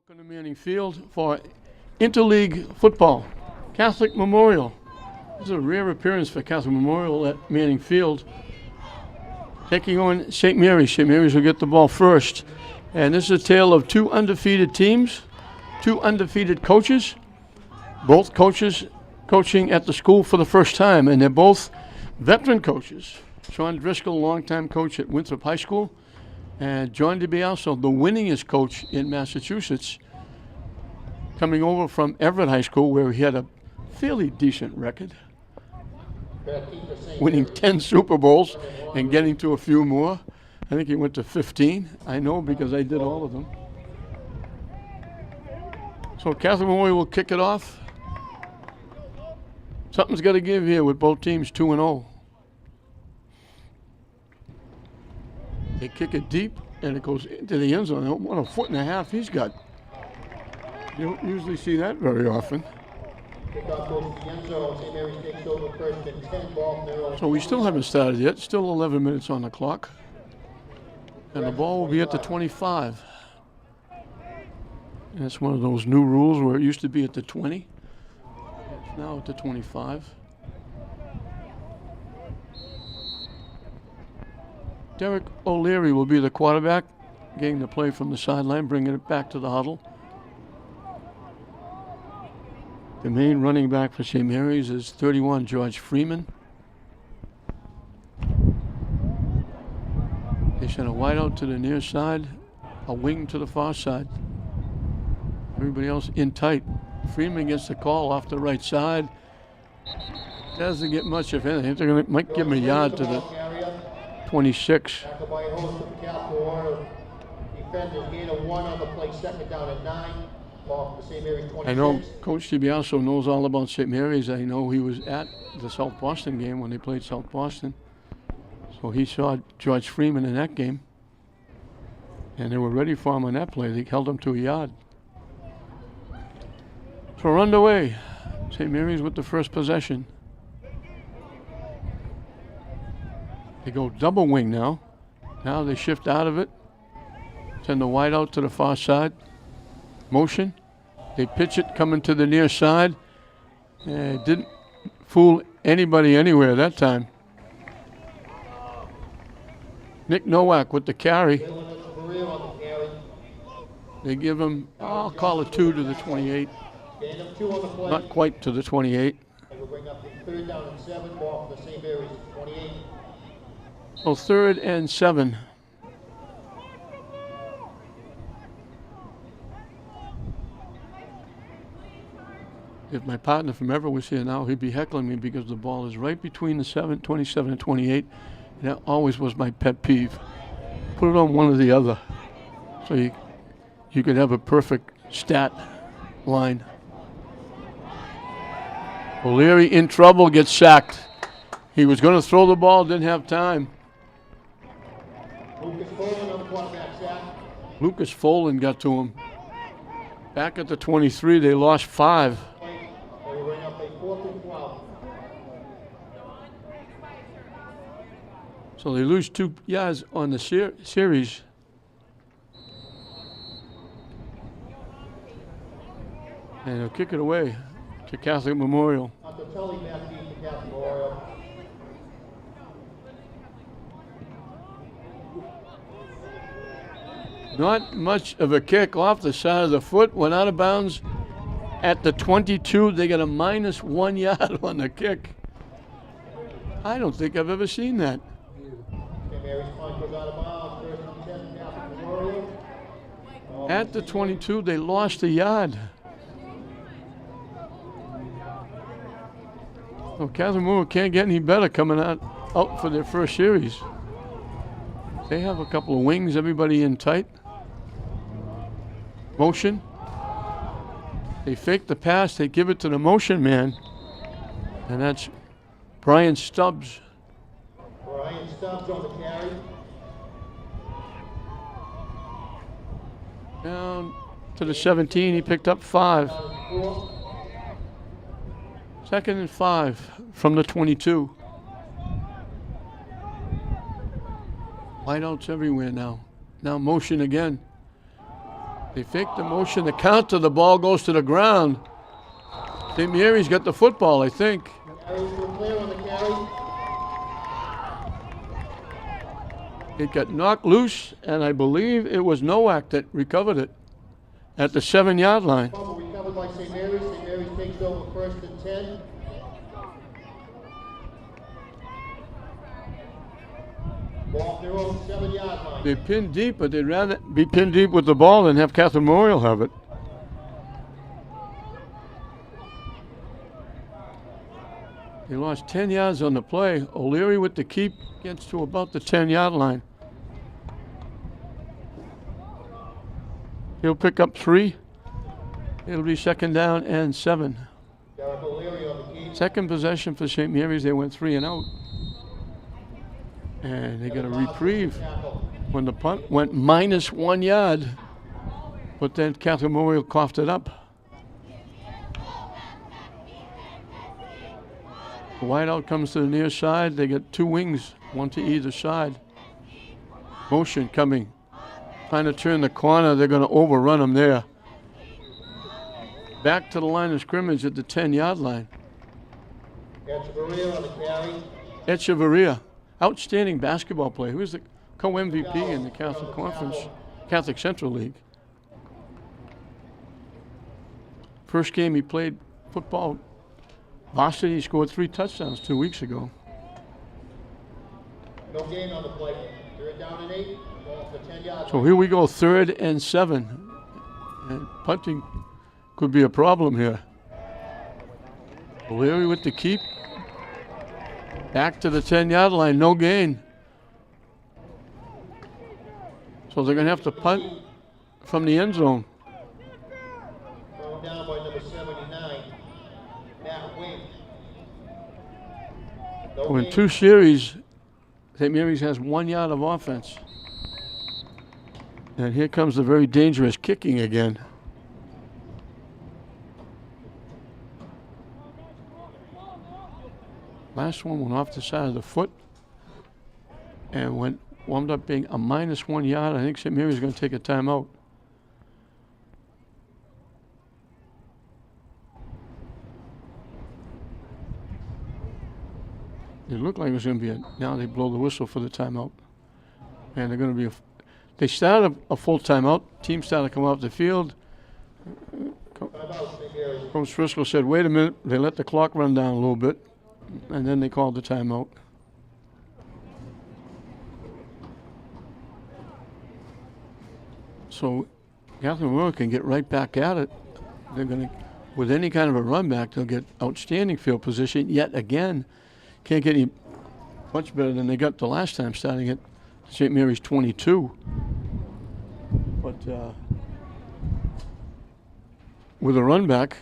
Welcome to Manning Field for interleague football. Catholic Memorial. This is a rare appearance for Catholic Memorial at Manning Field. Taking on St. Mary's. St. Mary's will get the ball first. And this is a tale of two undefeated teams, two undefeated coaches. Both coaches coaching at the school for the first time, and they're both veteran coaches. Sean Driscoll, longtime coach at Winthrop High School, and John DiBiaso, the winningest coach in Massachusetts, coming over from Everett High School, where he had a fairly decent record, winning 10 Super Bowls and getting to a few more. I think he went to 15. I know because I did all of them. So Catholic Memorial will kick it off. Something's got to give here with both teams 2-0. They kick it deep, and it goes into the end zone. What a foot and a half he's got. You don't usually see that very often. So we still haven't started yet. Still 11 minutes on the clock. And the ball will be at the 25. And it's one of those new rules where it used to be at the 20. It's now at the 25. Derek O'Leary will be the quarterback, getting the play from the sideline, bringing it back to the huddle. The main running back for St. Mary's is 31, George Freeman. They send a wide out to the near side, a wing to the far side. Everybody else in tight. Freeman gets the call off the right side. Doesn't get much, if anything. They might give him a yard to the 26. I know Coach DiBiaso knows all about St. Mary's. I know he was at the South Boston game when they played South Boston. So he saw George Freeman in that game. And they were ready for him on that play. They held him to a yard. So we're underway. St. Mary's with the first possession. They go double wing now. Now they shift out of it. Send the wide out to the far side. Motion. They pitch it coming to the near side. It didn't fool anybody anywhere that time. Nick Nowak with the carry. They give him, I'll call it 2 to the 28. Not quite to the 28. So 3rd and 7. If my partner from Everett was here now, he'd be heckling me because the ball is right between the 27 and 28. And that always was my pet peeve. Put it on one or the other so you could have a perfect stat line. O'Leary in trouble, gets sacked. He was going to throw the ball, didn't have time. Lucas Folan got to him. Back at the 23, they lost 5. So they lose 2 yards on the series. And they'll kick it away to Catholic Memorial. Not much of a kick off the side of the foot. Went out of bounds at the 22. They got a -1 yard on the kick. I don't think I've ever seen that. At the 22, they lost a yard. So Catholic Memorial can't get any better coming out for their first series. They have a couple of wings, everybody in tight. Motion. They fake the pass, they give it to the motion man. And that's Brian Stubbs. Brian Stubbs on the carry. Down to the 17, he picked up 5. 2nd and 5 from the 22. Wideouts everywhere now. Now motion again. They fake the motion, the counter, the ball goes to the ground. St. Mary's got the football, I think. Carries to clear on the carry. It got knocked loose, and I believe it was Nowak that recovered it at the 7-yard line. Fumble recovered by St. Mary's. St. Mary's takes over 1st and 10. Ball off their own 7-yard line. They're pinned deep, but they'd rather be pinned deep with the ball than have Catholic Memorial have it. They lost 10 yards on the play. O'Leary with the keep gets to about the 10-yard line. He'll pick up 3. It'll be 2nd down and 7. Derek O'Leary on the keep. Second possession for St. Mary's. They went 3 and out. And they got a reprieve when the punt went minus 1 yard. But then Catholic Memorial coughed it up. The wideout comes to the near side. They get 2 wings, 1 to either side. Motion coming. Trying to turn the corner. They're going to overrun them there. Back to the line of scrimmage at the 10-yard line. Echeverria on the carry. Echeverria, outstanding basketball player. He was the co-MVP in the Catholic Conference, Catholic Central League. First game he played football varsity, he scored 3 touchdowns 2 weeks ago. No gain on the play. 3rd down and 8. Ball off the 10-yard line. So here we go, 3rd and 7. And punting could be a problem here. O'Leary with the keep. Back to the 10-yard line, no gain. So they're going to have to punt from the end zone. Thrown down by number 79, Matt Wing. No So in gain. 2 series, St. Mary's has 1 yard of offense. And here comes the very dangerous kicking again. Last one went off the side of the foot and wound up being a minus 1 yard. I think St. Mary's is going to take a timeout. It looked like it was going to be now they blow the whistle for the timeout. And they're going to be they started a full timeout. Team started to come off the field. Timeout, St. Mary's. Coach Driscoll said, wait a minute. They let the clock run down a little bit. And then they called the timeout. So Catholic Memorial can get right back at it. They're going to, with any kind of a run back, they'll get outstanding field position yet again. Can't get any much better than they got the last time, starting at St. Mary's 22. But with a run back,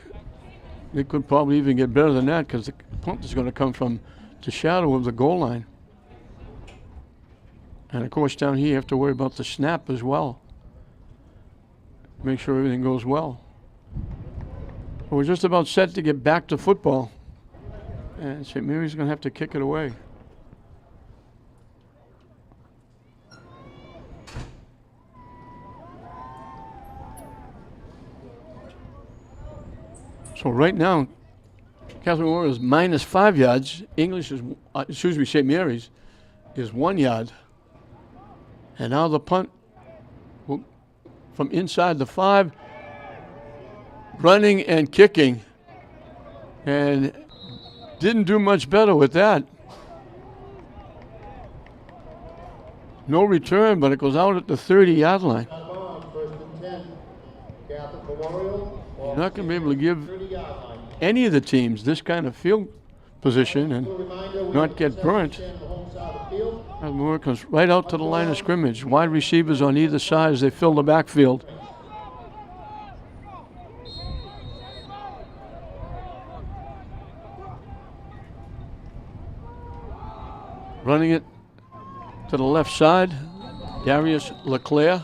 they could probably even get better than that because the punt is going to come from the shadow of the goal line. And of course down here you have to worry about the snap as well. Make sure everything goes well. We're just about set to get back to football. And St. Mary's going to have to kick it away. So right now, Catholic Memorial is minus 5 yards. English is, St. Mary's is 1 yard. And now the punt from inside the 5, running and kicking. And didn't do much better with that. No return, but it goes out at the 30-yard line. Out of bounds, 1st and 10. Catholic Memorial. You're not going to be able to give 30-yard line. any of the teams this kind of field position and Little reminder, we not have get 7 burnt. 10 on the home side of the field. Catholic Memorial comes right out to the line of scrimmage. Wide receivers on either side as they fill the backfield. Running it to the left side, Darius LeClaire.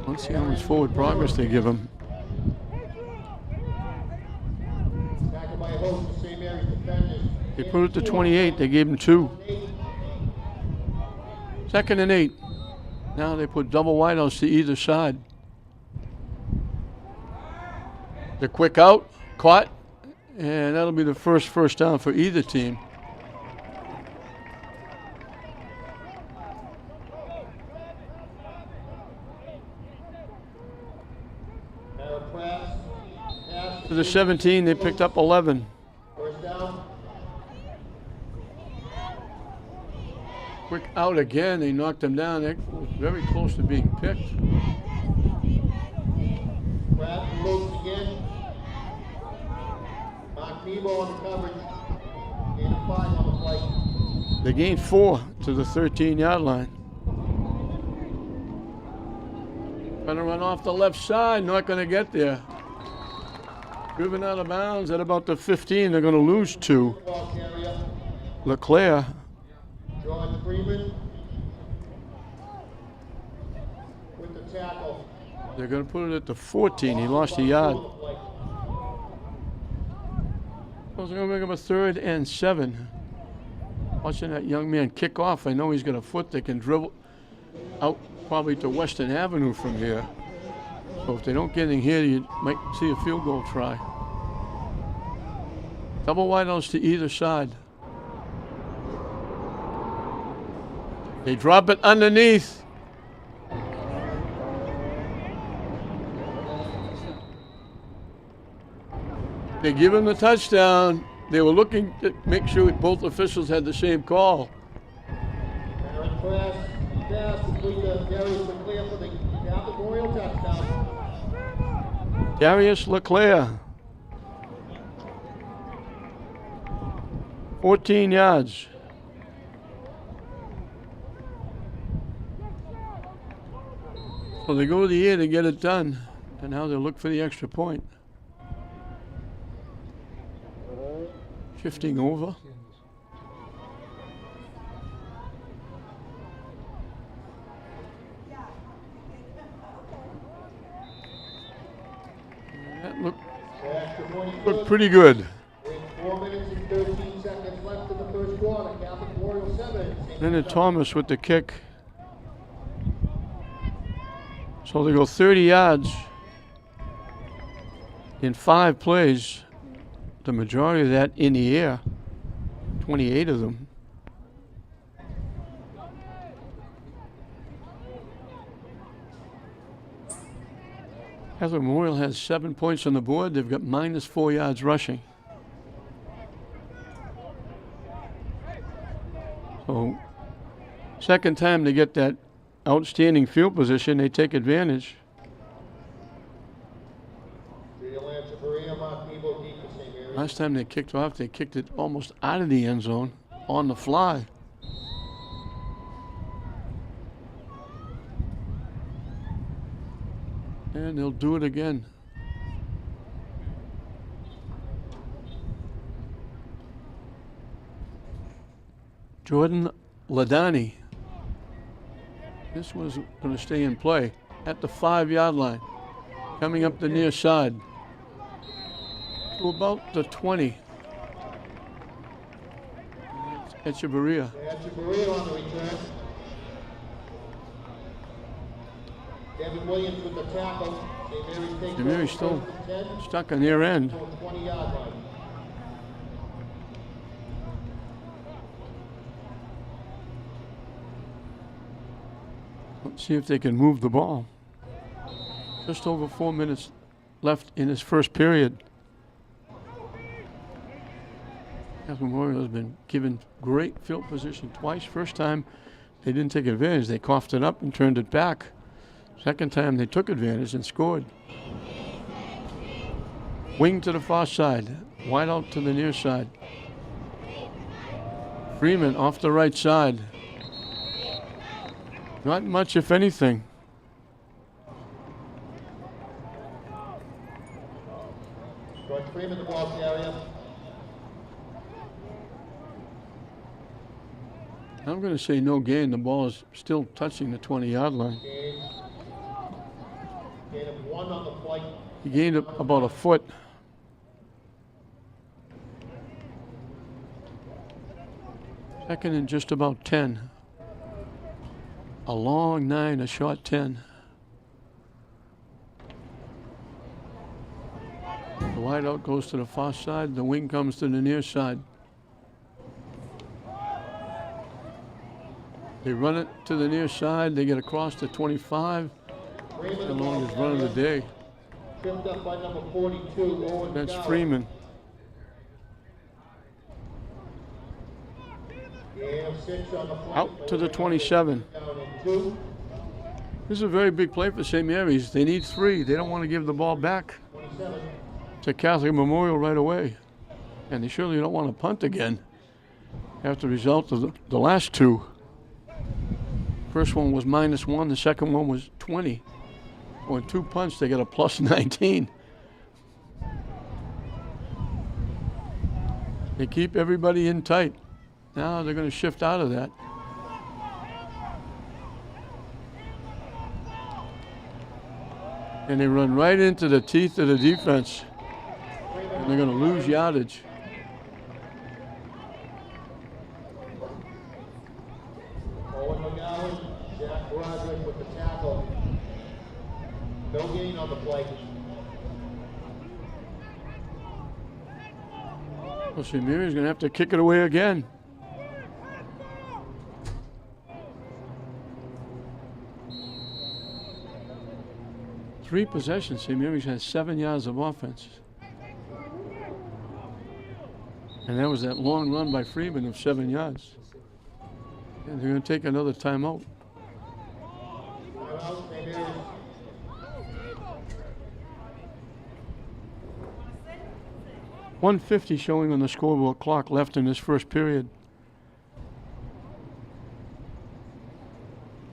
Let's see how much forward progress they give him. Tackled by a host of St. Mary's defenders. They put it to 28, they gave him 2. 2nd and 8. Now they put double wideouts to either side. The quick out, caught, and that'll be the first down for either team. To the 17, they picked up 11. First down. Quick out again, they knocked him down. It was very close to being picked. Pratt moves again. Mark Nebo on the coverage. Gain of 5 on the play. They gained 4 to the 13-yard line. Gonna run off the left side, not gonna get there. Driven out of bounds at about the 15, they're gonna lose 2. Ball carrier. LeClaire, George Freeman. With the tackle. they're gonna put it at the 14. He lost a yard. So they're gonna make him a 3rd and 7. Watching that young man kick off, I know he's got a foot that can dribble out probably to Western Avenue from here. So if they don't get in here, you might see a field goal try. Double wideouts to either side. They drop it underneath. They give him the touchdown. They were looking to make sure both officials had the same call. Aaron pass complete to Darius LeClaire for the Catholic Royal touchdown. Darius LeClaire. 14 yards. So they go to the air to get it done. And now they look for the extra point. Shifting over. That looked pretty good. With 4 minutes and 13 seconds left in the first quarter. Catholic Royal 7. Leonard Thomas with the kick. So they go 30 yards in 5 plays. The majority of that in the air. 28 of them. Catholic Memorial has 7 points on the board. They've got -4 yards rushing. So, second time they get that outstanding field position, they take advantage. Last time they kicked off, they kicked it almost out of the end zone on the fly. And they'll do it again. Jordan Ladani. This was going to stay in play at the 5-yard line. Coming up the near side. To about the 20. Echeverria. Echeverria on the return. Devin Williams with the tackle. St. Mary's still stuck on their end. 20-yard line. Let's see if they can move the ball. Just over 4 minutes left in this first period. Catholic Memorial has been given great field position twice. First time they didn't take advantage. They coughed it up and turned it back. Second time they took advantage and scored. Wing to the far side. Wide out to the near side. Freeman off the right side. Not much, if anything. George Freeman, the ball carrier. I'm going to say no gain. The ball is still touching the 20-yard line. Gain of 1 on the play. He gained about a foot. Second and just about 10. A long 9, a short 10. The wideout goes to the far side. The wing comes to the near side. They run it to the near side. They get across to 25. The longest run of the day. Tripped up by number 42, Owen That's McGowan. Freeman. Gain of 6 on the play. Out to the 27. Down in 2. This is a very big play for St. Mary's. They need 3. They don't want to give the ball back 27. to Catholic Memorial right away. And they surely don't want to punt again after the result of the last 2. First one was -1. The second one was 20. On 2 punts, they got a plus 19. They keep everybody in tight. Now they're going to shift out of that. And they run right into the teeth of the defense. And they're going to lose yardage. Owen McGowan, Jack Broderick with the tackle. No gain on the play. Well, St. Mary's going to have to kick it away again. Three possessions. St. Mary's has 7 yards of offense. And that was that long run by Freeman of 7 yards. And they're going to take another timeout. Timeout, St. Mary's. .150 showing on the scoreboard clock left in this first period.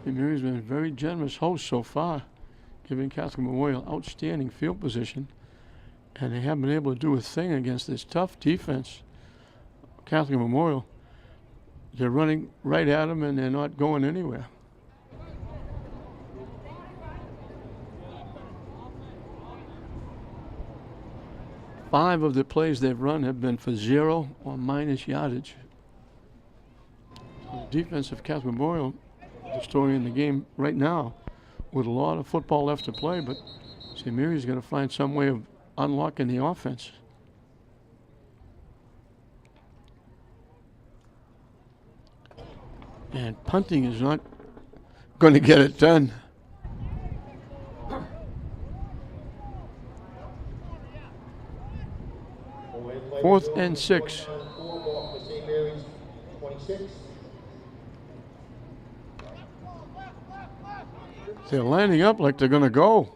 St. Mary's been a very generous host so far, giving Catholic Memorial outstanding field position. And they haven't been able to do a thing against this tough defense. Catholic Memorial, they're running right at them and they're not going anywhere. Five of the plays they've run have been for 0 or minus yardage. So the defense of Catholic Memorial, the story in the game right now, with a lot of football left to play, but St. Mary's got to find some way of unlocking the offense. And punting is not going to get it done. Fourth and 6. 4 ball for St. Mary's, 26. They're lining up like they're going to go.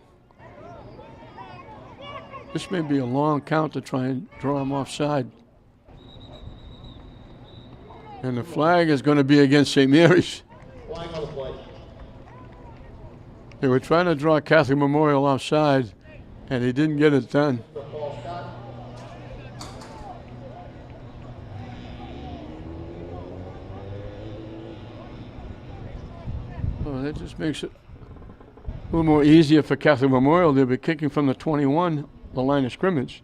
This may be a long count to try and draw them offside. And the flag is going to be against St. Mary's. Flying on the play. They were trying to draw Catholic Memorial offside, and they didn't get it done. The false start. Oh, that just makes it a little more easier for Catholic Memorial. They'll be kicking from the 21, the line of scrimmage.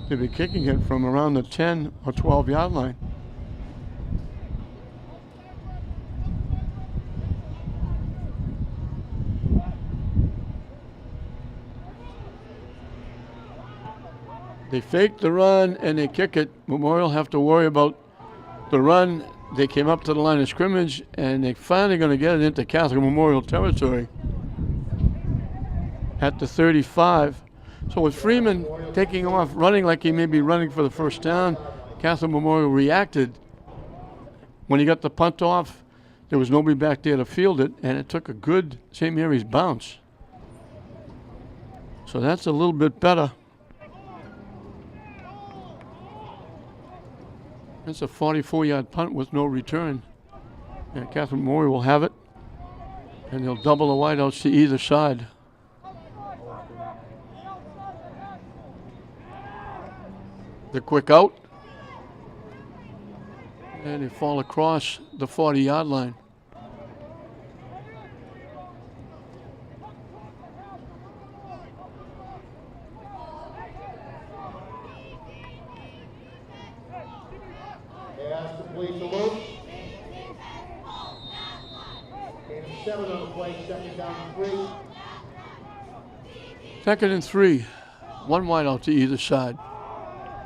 They'll be kicking it from around the 10 or 12 yard line. They fake the run and they kick it. Memorial have to worry about the run. They came up to the line of scrimmage and they're finally going to get it into Catholic Memorial territory at the 35. So with Freeman taking off, running like he may be running for the first down, Catholic Memorial reacted. When he got the punt off, there was nobody back there to field it, and it took a good St. Mary's bounce. So that's a little bit better. That's a 44-yard punt with no return. And Catholic Memorial will have it. And they'll double the wideouts to either side. The quick out. And they fall across the 40-yard line. Pass complete to Luke. Gain of 6 7 on the play, second down and 3. 2nd and 3. One wide out to either side.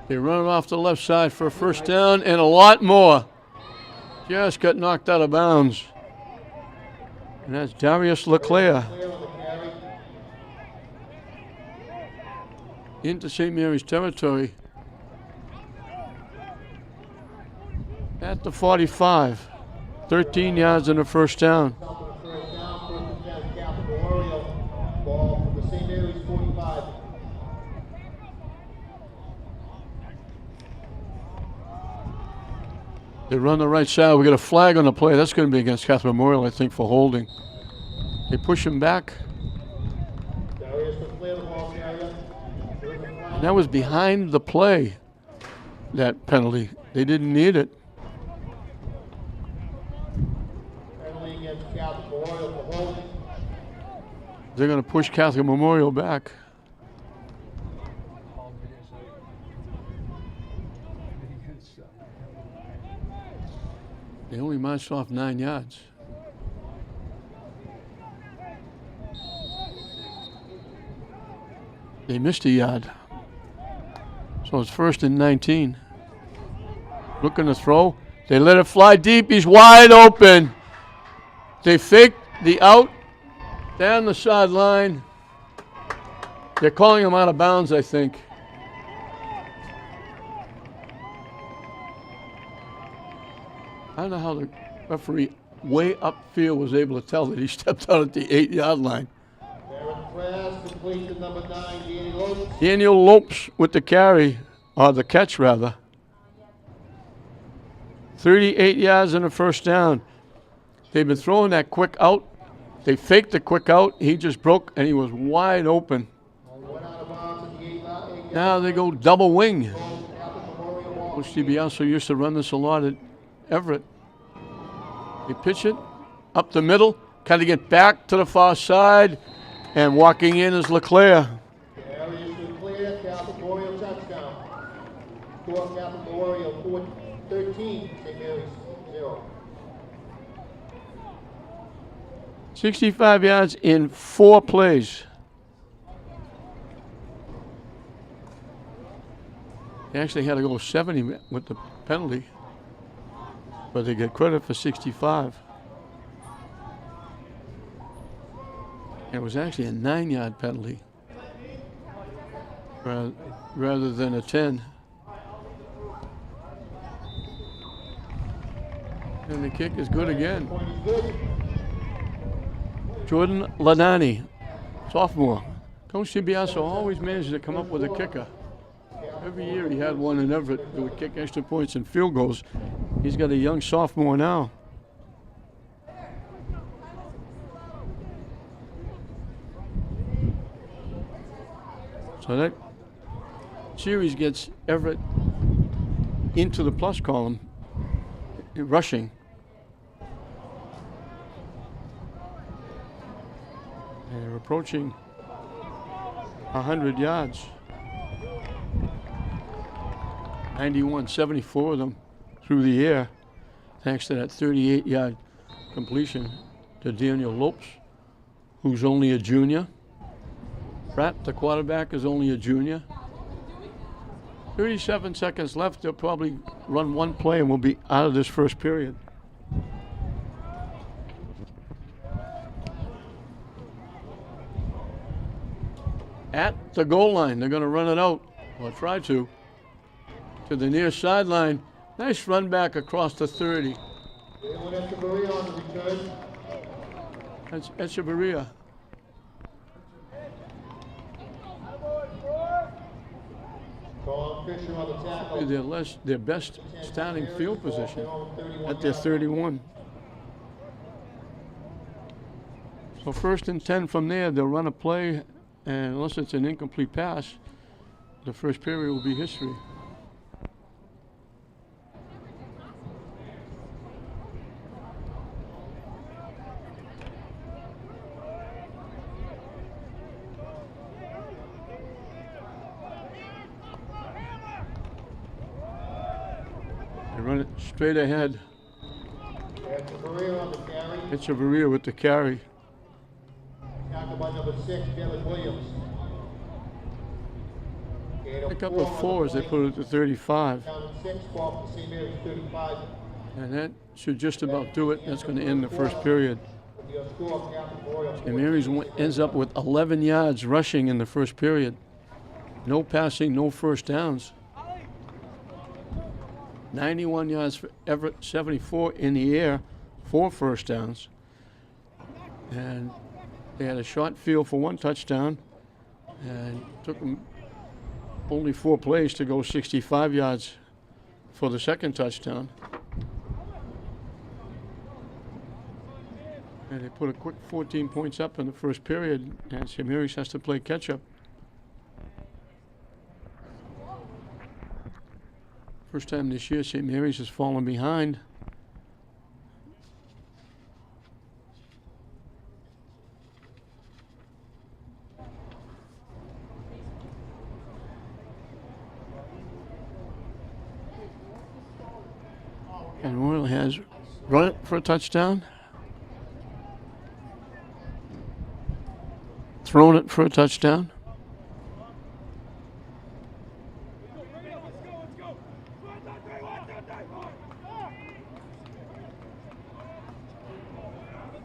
They run it off the left side for a first down and a lot more. Just got knocked out of bounds. And that's Darius LeClaire Clear on the carry. into St. Mary's territory at the 45. 13 yards and a first down. Top of the first down, first and 10, Catholic Memorial. Ball from the St. Mary's 45. They run the right side. We got a flag on the play. That's going to be against Catholic Memorial, I think, for holding. They push him back. Darius LeClaire, the ball carrier. And that was behind the play, that penalty. They didn't need it. Penalty against Catholic Memorial for holding. They're going to push Catholic Memorial back. They only marched off 9 yards. They missed a yard. So it's 1st and 19. Looking to throw. They let it fly deep. He's wide open. They fake the out down the sideline. They're calling him out of bounds, I think. I don't know how the referee way upfield was able to tell that he stepped out at the 8-yard line. Aaron Press complete to number 9, Danny Lopes. Daniel Lopes with the carry, or the catch rather. 38 yards and a first down. They've been throwing that quick out. They faked the quick out. He just broke and he was wide open. Went out of bounds at the 8-yard. Now they go double wing. Catholic Memorial ball. Coach DiBiase used to run this a lot at Everett. They pitch it up the middle, kind of get back to the far side, and walking in is LeClaire. Darius LeClaire, Catholic Memorial touchdown. Score Catholic Memorial 13, St. Mary's 0. 65 yards in 4 plays. They actually had to go 70 with the penalty, but they get credit for 65. And it was actually a 9-yard penalty rather than a 10. And the kick is good again. Point is good. Jordan Ladani, sophomore. Coach DiBiase always managed to come up with a kicker. Every year he had one in Everett that would kick extra points and field goals. He's got a young sophomore now. So that series gets Everett into the plus column, rushing. And they're approaching 100 yards. 91, 74 of them through the air, thanks to that 38-yard completion to Daniel Lopes, who's only a junior. Pratt, the quarterback, is only a junior. 37 seconds left. They'll probably run one play and we'll be out of this first period. At the goal line, they're going to run it out, or try to the near sideline. Nice run back across the 30. Jalen Echeverria on the return. That's Echeverria. Colin Fisher on the tackle. Their best starting field position at their 31. So 1st and 10 from there, they'll run a play, and unless it's an incomplete pass, the first period will be history. They run it straight ahead. Echeverria on the carry. Echeverria with the carry. Tackled by number 6, Dylan Williams. Gain Pick up four a on the 4 as they play. put it to 35. Down to 6, ball for St. Mary's 35. And that should just about do it. That's going to end the first period. With your score, Catholic Memorial. And Mary's ends up with 11 yards rushing in the first period. No passing, no first downs. 91 yards for Everett, 74 in the air, 4 first downs. And they had a short field for 1 touchdown. And took them only 4 plays to go 65 yards for the second touchdown. And they put a quick 14 points up in the first period, and St. Mary's has to play catch-up. First time this year St. Mary's has fallen behind. And Royal has run it for a touchdown. Thrown it for a touchdown.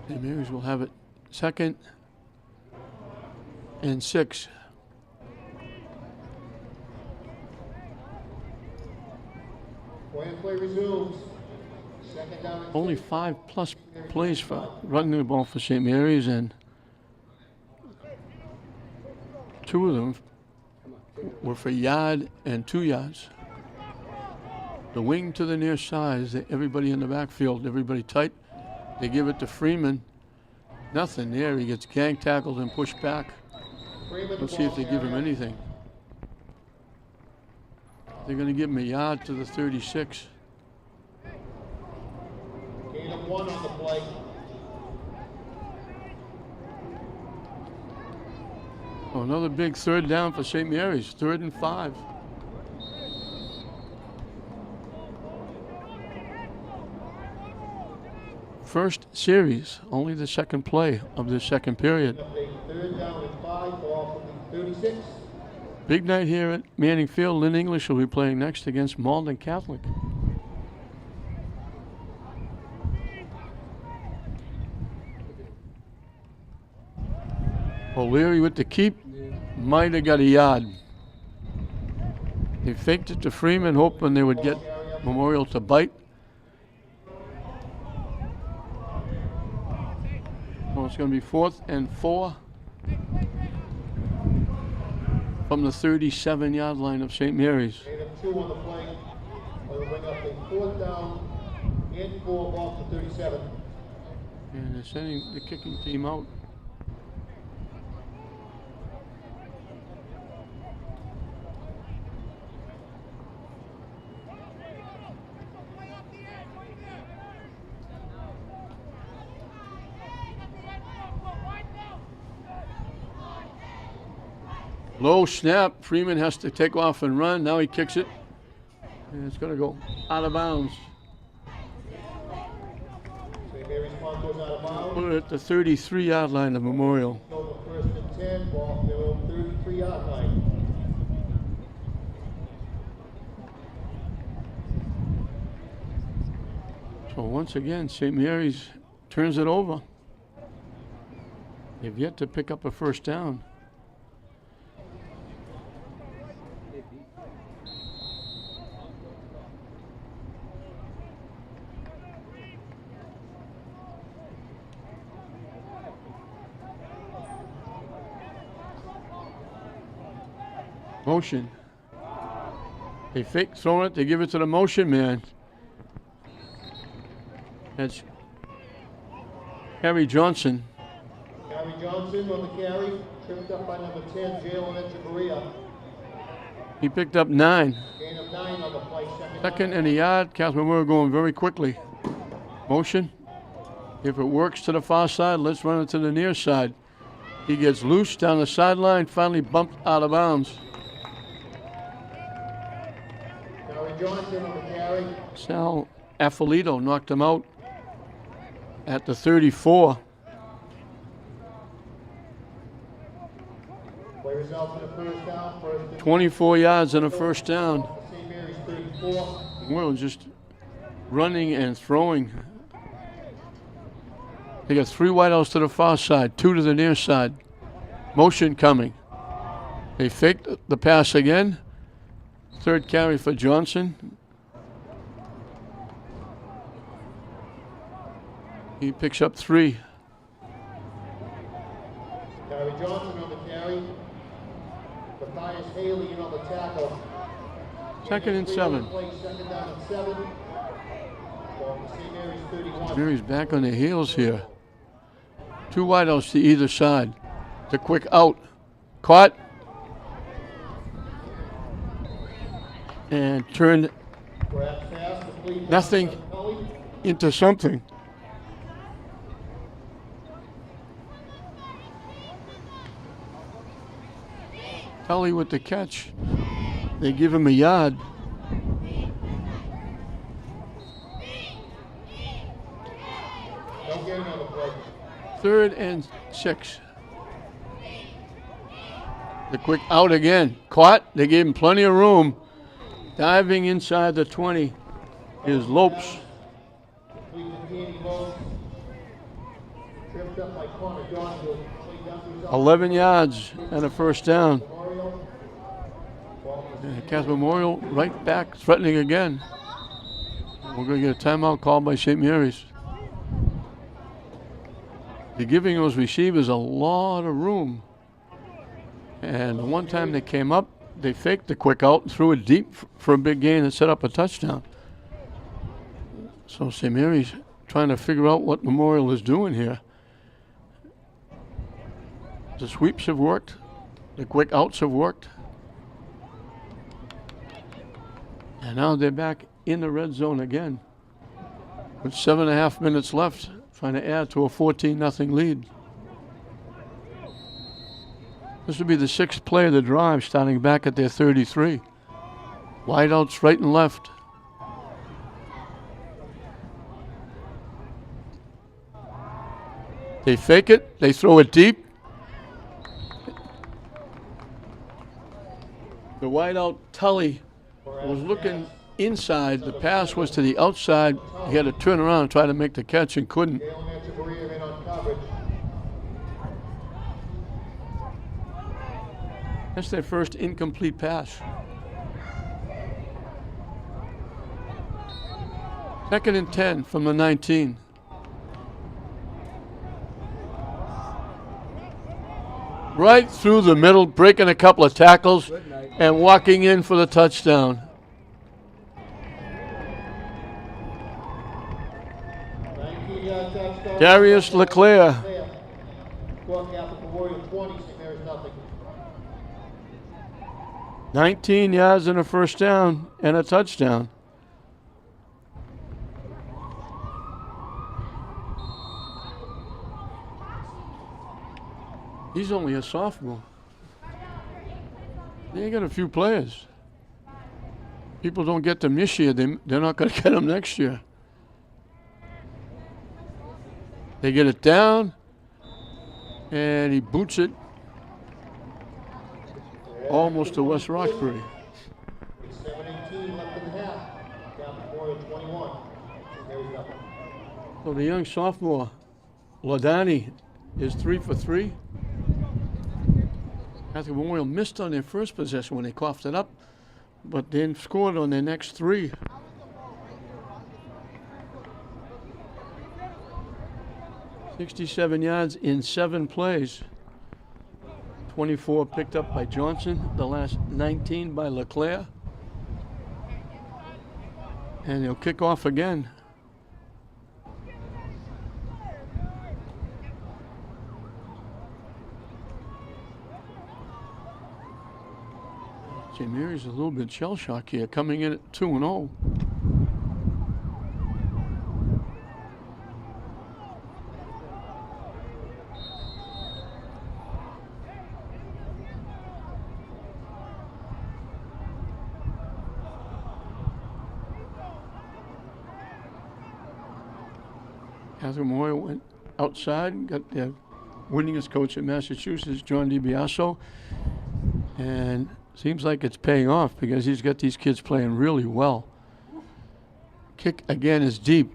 St. Mary's will have it 2nd and 6. Play resumes. Second down and Only 5+ plays for running the ball for St. Mary's, and 2 of them were for yard and 2 yards. The wing to the near side is everybody in the backfield, everybody tight. They give it to Freeman. Nothing there. He gets gang tackled and pushed back. Freeman, Let's see if they give him anything. They're going to give him a yard to the 36. Gain of 1 on the play. Oh, another big 3rd down for St. Mary's. 3rd and 5. First series, only the second play of the second period. A 3rd down and 5, ball for the 36. Big night here at Manning Field. Lynn English will be playing next against Malden Catholic. O'Leary with the keep. Might have got a yard. They faked it to Freeman, hoping they would get Memorial to bite. Well, it's going to be 4th and 4 from the 37-yard line of St. Mary's. Gain of 2 on the play. Will bring up a 4th down and 4, ball for 37. And they're sending the kicking team out. Low snap. Freeman has to take off and run. Now he kicks it. And it's going to go out of bounds. St. Mary's punt goes out of bounds. Put it at the 33-yard line of Memorial. Go for 1st and 10, ball for their own 33-yard line. So once again, St. Mary's turns it over. They've yet to pick up a first down. Motion. They fake throwing it. They give it to the motion man. That's Harry Johnson. Harry Johnson on the carry, tripped up by number 10, Jalen Echeverria. He picked up 9. Gain of 9 on the play, Second and a yard. Catholic Memorial going very quickly. Motion. If it works to the far side, let's run it to the near side. He gets loose down the sideline, finally bumped out of bounds. Harry Johnson on the carry. Sal Affolito knocked him out. at the 34. Play results in the first down. First and 24 yards and a first down. St. Mary's 34. Memorial just running and throwing. They got 3 wideouts to the far side, 2 to the near side. Motion coming. They faked the pass again. Third carry for Johnson. He picks up 3. Gary Johnson on the carry. Matthias Haley in on the tackle. Second and 7. Play, second down and 7. From St. Mary's 31. Mary's back on their heels here. 2 wideouts to either side. The quick out. Caught. And turned Grab pass, complete. nothing Tully. into something. Tully with the catch. They give him a yard. No gain on the play. 3rd and 6. The quick out again. Caught. They gave him plenty of room. Diving inside the 20 is Lopes. Complete to Danny Lopes. Tripped up by Connor Donahue. Play down to his 11 yards and a first down. Memorial. Catholic Memorial right back, threatening again. We're going to get a timeout called by St. Mary's. They're giving those receivers a lot of room. And the one time they came up, they faked the quick out and threw it deep for a big gain and set up a touchdown. So St. Mary's trying to figure out what Memorial is doing here. The sweeps have worked. The quick outs have worked. And now they're back in the red zone again. With 7.5 minutes left, trying to add to a 14-0 lead. This will be the 6th play of the drive, starting back at their 33. Wideouts right and left. They fake it. They throw it deep. The wideout, Tully, was looking inside. The pass was to the outside. He had to turn around and try to make the catch and couldn't. Galen Echeverria in on coverage. That's their first incomplete pass. 2nd and 10 from the 19. Right through the middle, breaking a couple of tackles and walking in for the touchdown. 19-yard touchdown. Darius Leclerc. Cork Catholic Memorial 20, St. Mary's nothing. 19 yards and a first down and a touchdown. He's only a sophomore. They got a few players. People don't get them this year, they're not going to get them next year. They get it down, and he boots it almost to West Roxbury. 7:18 left in the half. Catholic Memorial 21, St. Mary's nothing. So the young sophomore, Ladani, is 3 for 3. Catholic Memorial missed on their first possession when they coughed it up, but then scored on their next 3. $67 yards in 7 plays. 24 picked up by Johnson, the last 19 by Leclerc. And he'll kick off again. St. Mary's a little bit shell-shocked here, coming in at 2-0. Catholic Memorial went outside, got their winningest coach in Massachusetts, John DiBiaso, and seems like it's paying off because he's got these kids playing really well. Kick again is deep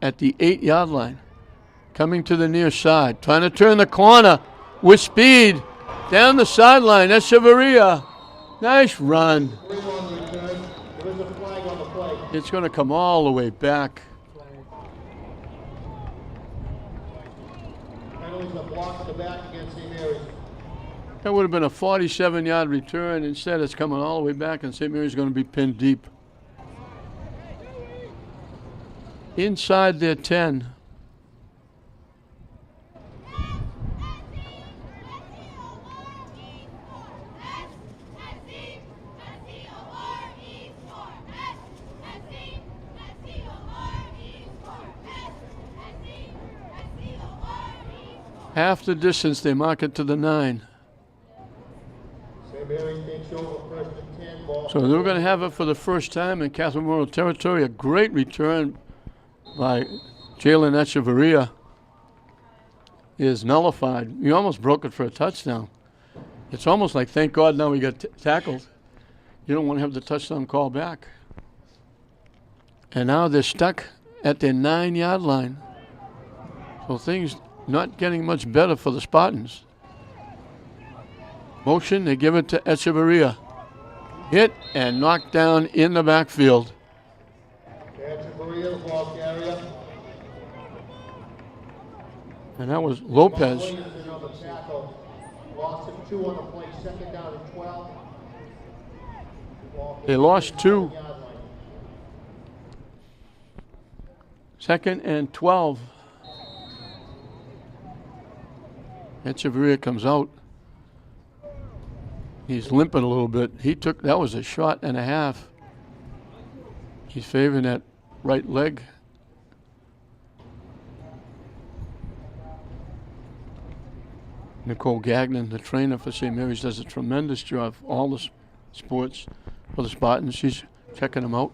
at the 8-yard line. Coming to the near side, trying to turn the corner with speed. Down the sideline, Echeverria. Nice run. There is a flag on the play. It's going to come all the way back. Penalties are blocked in the back against St. Mary's. That would have been a 47-yard return. Instead, it's coming all the way back, and St. Mary's going to be pinned deep. Inside their 10. Half the distance, they mark it to the 9. St. Mary's takes over first and 10 ball. So they're going to have it for the first time in Catholic Memorial territory. A great return by Jalen Echeverria is nullified. He almost broke it for a touchdown. It's almost like, thank God now we got tackled. You don't want to have the touchdown call back. And now they're stuck at their 9-yard line. So things not getting much better for the Spartans. Motion, they give it to Echeverria. Hit and knocked down in the backfield. Echeverria, the ball carrier. And that was Lopez. Williamson on the tackle. Loss of 2 on the play, second down and 12. They lost 2. 7-yard line. Second and 12. Echeverria comes out. He's limping a little bit. That was a shot and a half. He's favoring that right leg. Nicole Gagnon, the trainer for St. Mary's, does a tremendous job. All the sports for the Spartans. She's checking them out.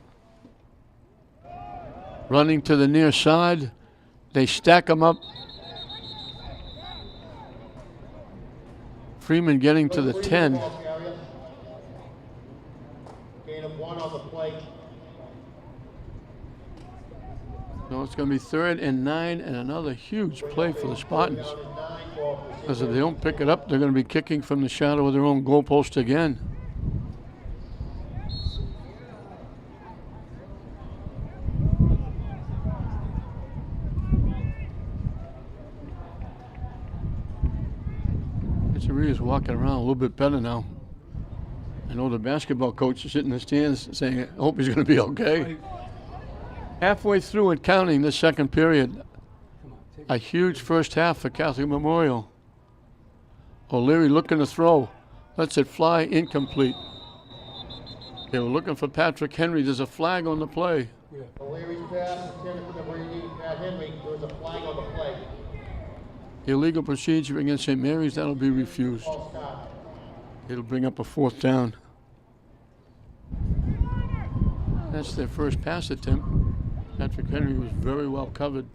Running to the near side. They stack them up. Freeman getting to the 10. Gain of 1 on the play. So it's going to be 3rd and 9 and another huge play for the Spartans. Because if they don't pick it up, they're going to be kicking from the shadow of their own goalpost again. Echeverria's walking around a little bit better now. I know the basketball coach is sitting in the stands saying, I hope he's going to be okay. Halfway through and counting this second period. A huge first half for Catholic Memorial. O'Leary looking to throw. Lets it fly, incomplete. They were looking for Patrick Henry. There's a flag on the play. O'Leary's pass intended for number 88, Pat Henry. There was a flag on the play. Illegal procedure against St. Mary's. That'll be refused. False start. It'll bring up a 4th down. That's their first pass attempt. Patrick Henry was very well covered.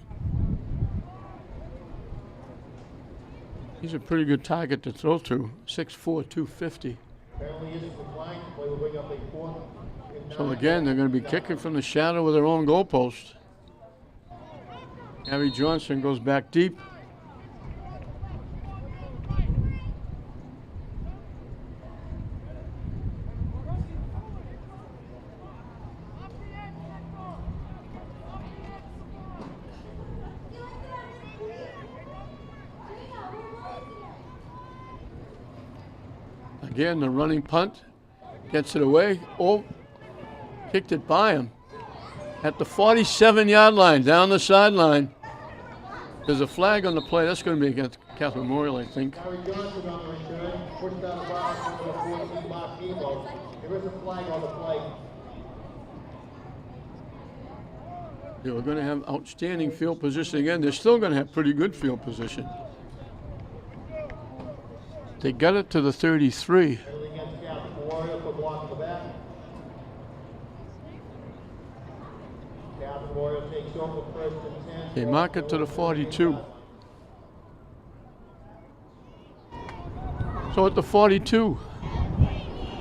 He's a pretty good target to throw to. 6'4", 250. Penalty is declined. Play will bring up a 4th and 9. So again, they're going to be kicking from the shadow of their own goalpost. Gary Johnson goes back deep. Again, the running punt gets it away. Oh, kicked it by him. At the 47-yard line, down the sideline. There's a flag on the play. That's going to be against Catholic Memorial, I think. Harry Johnson on the return. Pushed out of bounds for the 14, Mark Debo. There is a flag on the play. They were going to have outstanding field position again. They're still going to have pretty good field position. They got it to the 33. Penalty against Catholic Memorial for block in the back. Catholic Memorial takes over first and 10. They mark it to the 42. So at the 42,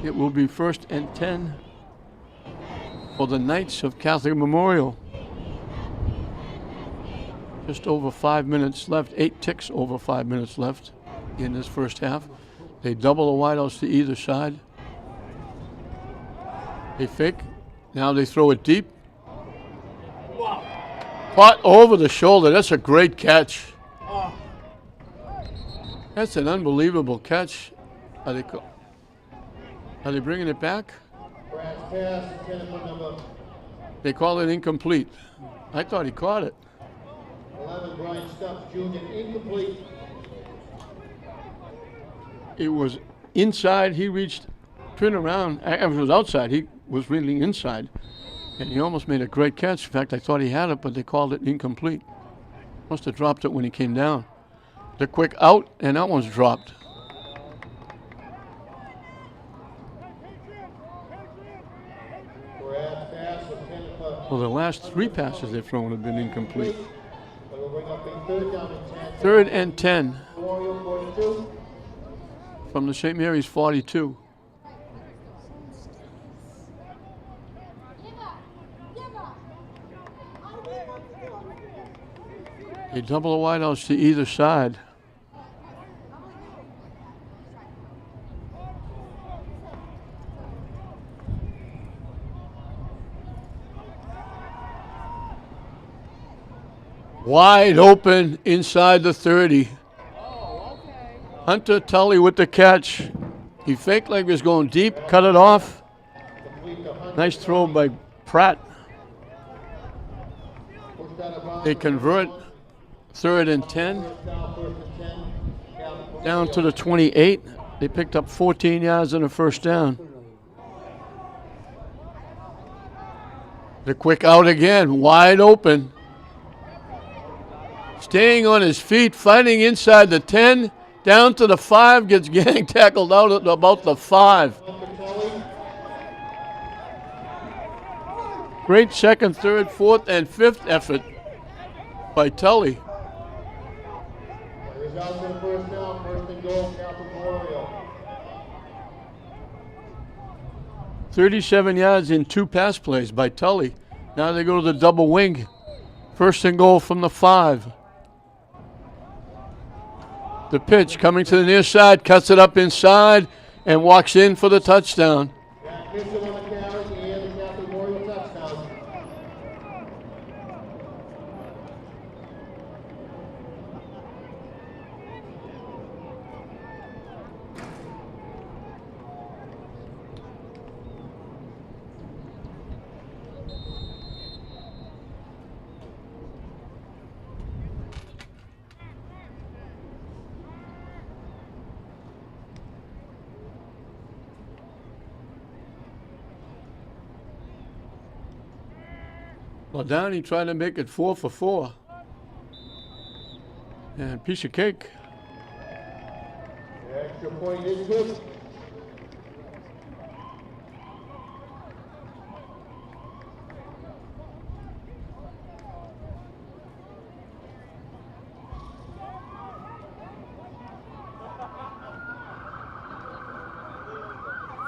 it will be first and 10 for the Knights of Catholic Memorial. Just over 5 minutes left, 8 ticks over 5 minutes left in this first half. They double the wideouts to either side. They fake. Now they throw it deep. Caught over the shoulder. That's a great catch. That's an unbelievable catch. Are they bringing it back? Brad's pass intended for number They call it incomplete. I thought he caught it. 11, Brian Stubbs Jr., incomplete. It was inside. He reached, turned around. If it was outside, he was really inside. And he almost made a great catch. In fact, I thought he had it, but they called it incomplete. Must have dropped it when he came down. The quick out, and that one's dropped. Brad's pass intended for Well, the last 3 passes they've thrown have been incomplete. but will bring up a third down and 10. Third and 10 Memorial 42. from the St. Mary's 42. They double the wideouts to either side. Wide open inside the 30. Hunter Tully with the catch. He faked like he was going deep, cut it off. Complete to Hunter. Nice throw by Pratt. Pushed out of bounds. They convert. Third and 10. First down, first and 10. Catholic Down to the 28. They picked up 14 yards and a first down. The quick out again, wide open. Staying on his feet, fighting inside the 10, down to the 5, gets gang tackled out at about the 5. Tully. Great second, third, fourth, and fifth effort by Tully. The results of the first down, first and goal, Catholic Memorial. 37 yards in 2 pass plays by Tully. Now they go to the double wing. First and goal from the 5. The pitch coming to the near side, cuts it up inside, and walks in for the touchdown. Jack Mitchell on the carry and the Catholic Memorial touchdown. Well, Downey tried to make it 4 for 4. And piece of cake. The extra point is good.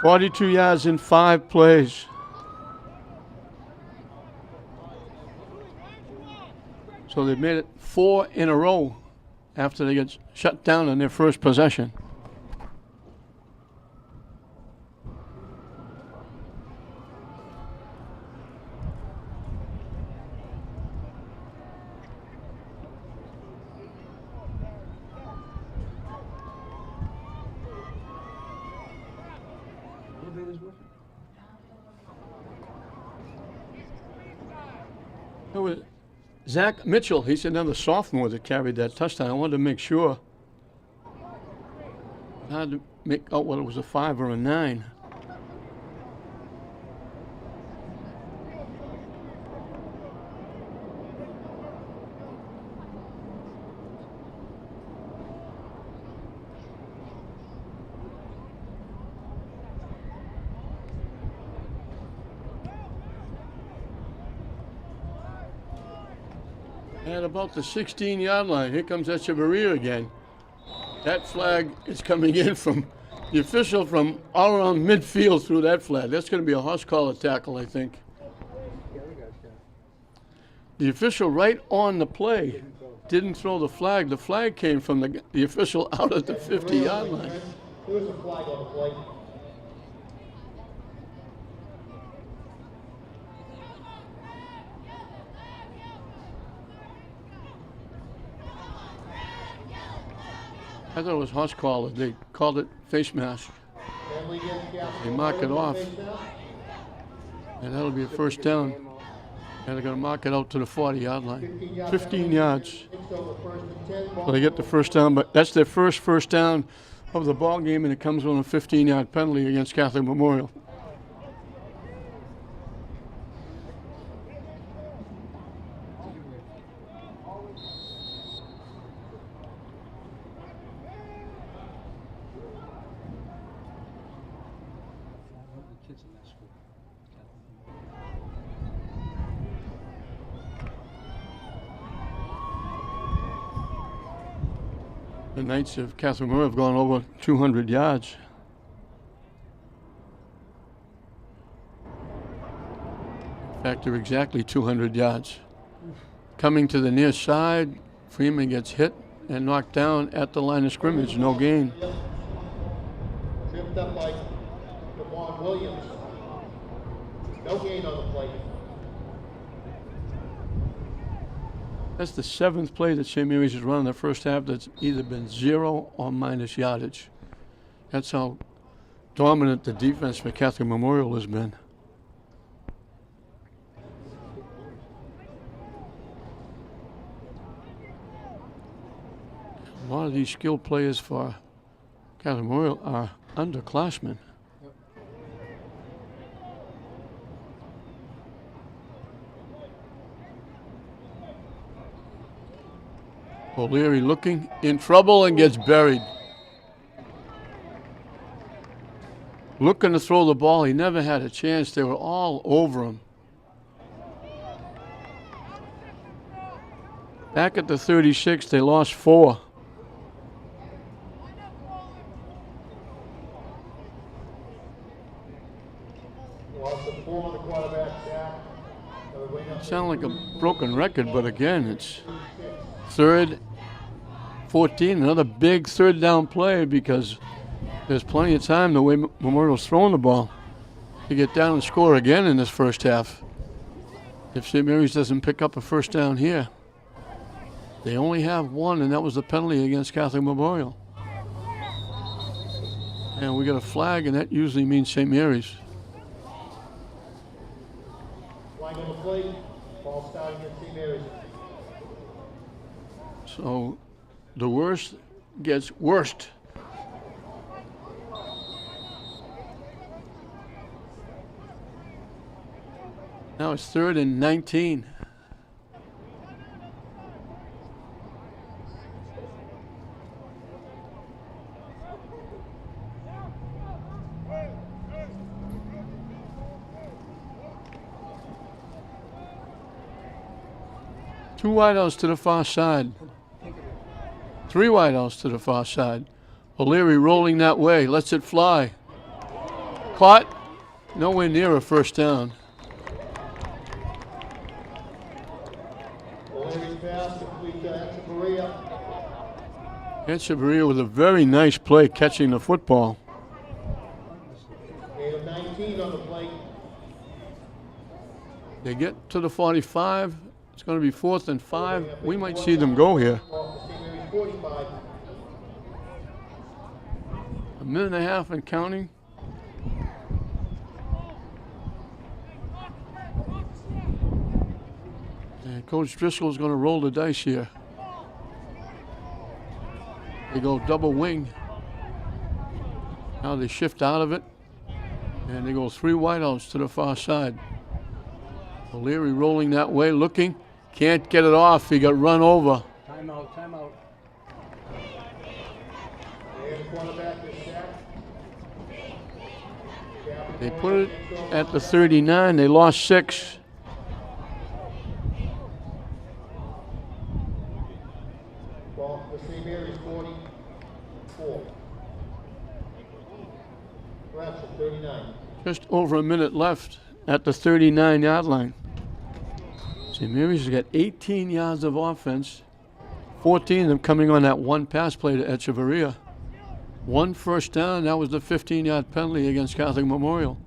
.42 yards in 5 plays. So they've made it 4 in a row after they get shut down on their first possession. It was Zach Mitchell, he's another sophomore that carried that touchdown. I wanted to make sure. I had to make out whether it was a 5 or a 9. At about the 16-yard line, here comes Echeverria again. That flag is coming in from the official from all around midfield through that flag. That's going to be a horse collar tackle, I think. The official right on the play didn't throw the flag. The flag came from the official out at the 50-yard line. There was a flag on the plate. I thought it was horse collar. They called it face mask. They mark it off. And that'll be a first down. And they're going to mark it out to the 40-yard line. 15 yards. So they get the first down, but that's their first down of the ball game, and it comes on a 15-yard penalty against Catholic Memorial. The Knights of Catholic Memorial have gone over 200 yards. In fact, they're exactly 200 yards. Coming to the near side, Freeman gets hit and knocked down at the line of scrimmage. No gain. Tripped up by Devon Williams. No gain on the play. That's the 7th play that St. Mary's has run in the first half that's either been 0 or minus yardage. That's how dominant the defense for Catholic Memorial has been. A lot of these skilled players for Catholic Memorial are underclassmen. O'Leary looking in trouble and gets buried. Looking to throw the ball, he never had a chance. They were all over him. Back at the 36, they lost 4. Sound like a broken record, but again, it's 3rd, 14, another big third down play because there's plenty of time the way Memorial's throwing the ball to get down and score again in this first half. If St. Mary's doesn't pick up a first down here, they only have one, and that was the penalty against Catholic Memorial. And we got a flag, and that usually means St. Mary's. Flag on the plate, ball starting against St. Mary's. So the worst gets worst. Now it's 3rd and 19. Two wideouts to the far side. 3 wideouts to the far side. O'Leary rolling that way, lets it fly. Caught, nowhere near a first down. O'Leary's pass complete to Echeverria. Echeverria with a very nice play catching the football. 8 of 19 on the plate. They get to the 45. It's going to be 4th and 5. We might see them go here. St. Mary's 45. A minute and a half and counting. And Coach Driscoll is going to roll the dice here. They go double wing. Now they shift out of it. And they go 3 wideouts to the far side. O'Leary rolling that way, looking. Can't get it off. He got run over. Timeout, timeout. And the quarterback is sacked. They put it at the 39. They lost 6. Just over a minute left at the 39-yard line. St. Mary's has got 18 yards of offense, 14 of them coming on that one pass play to Echeverria. 1 first down, that was the 15-yard penalty against Catholic Memorial.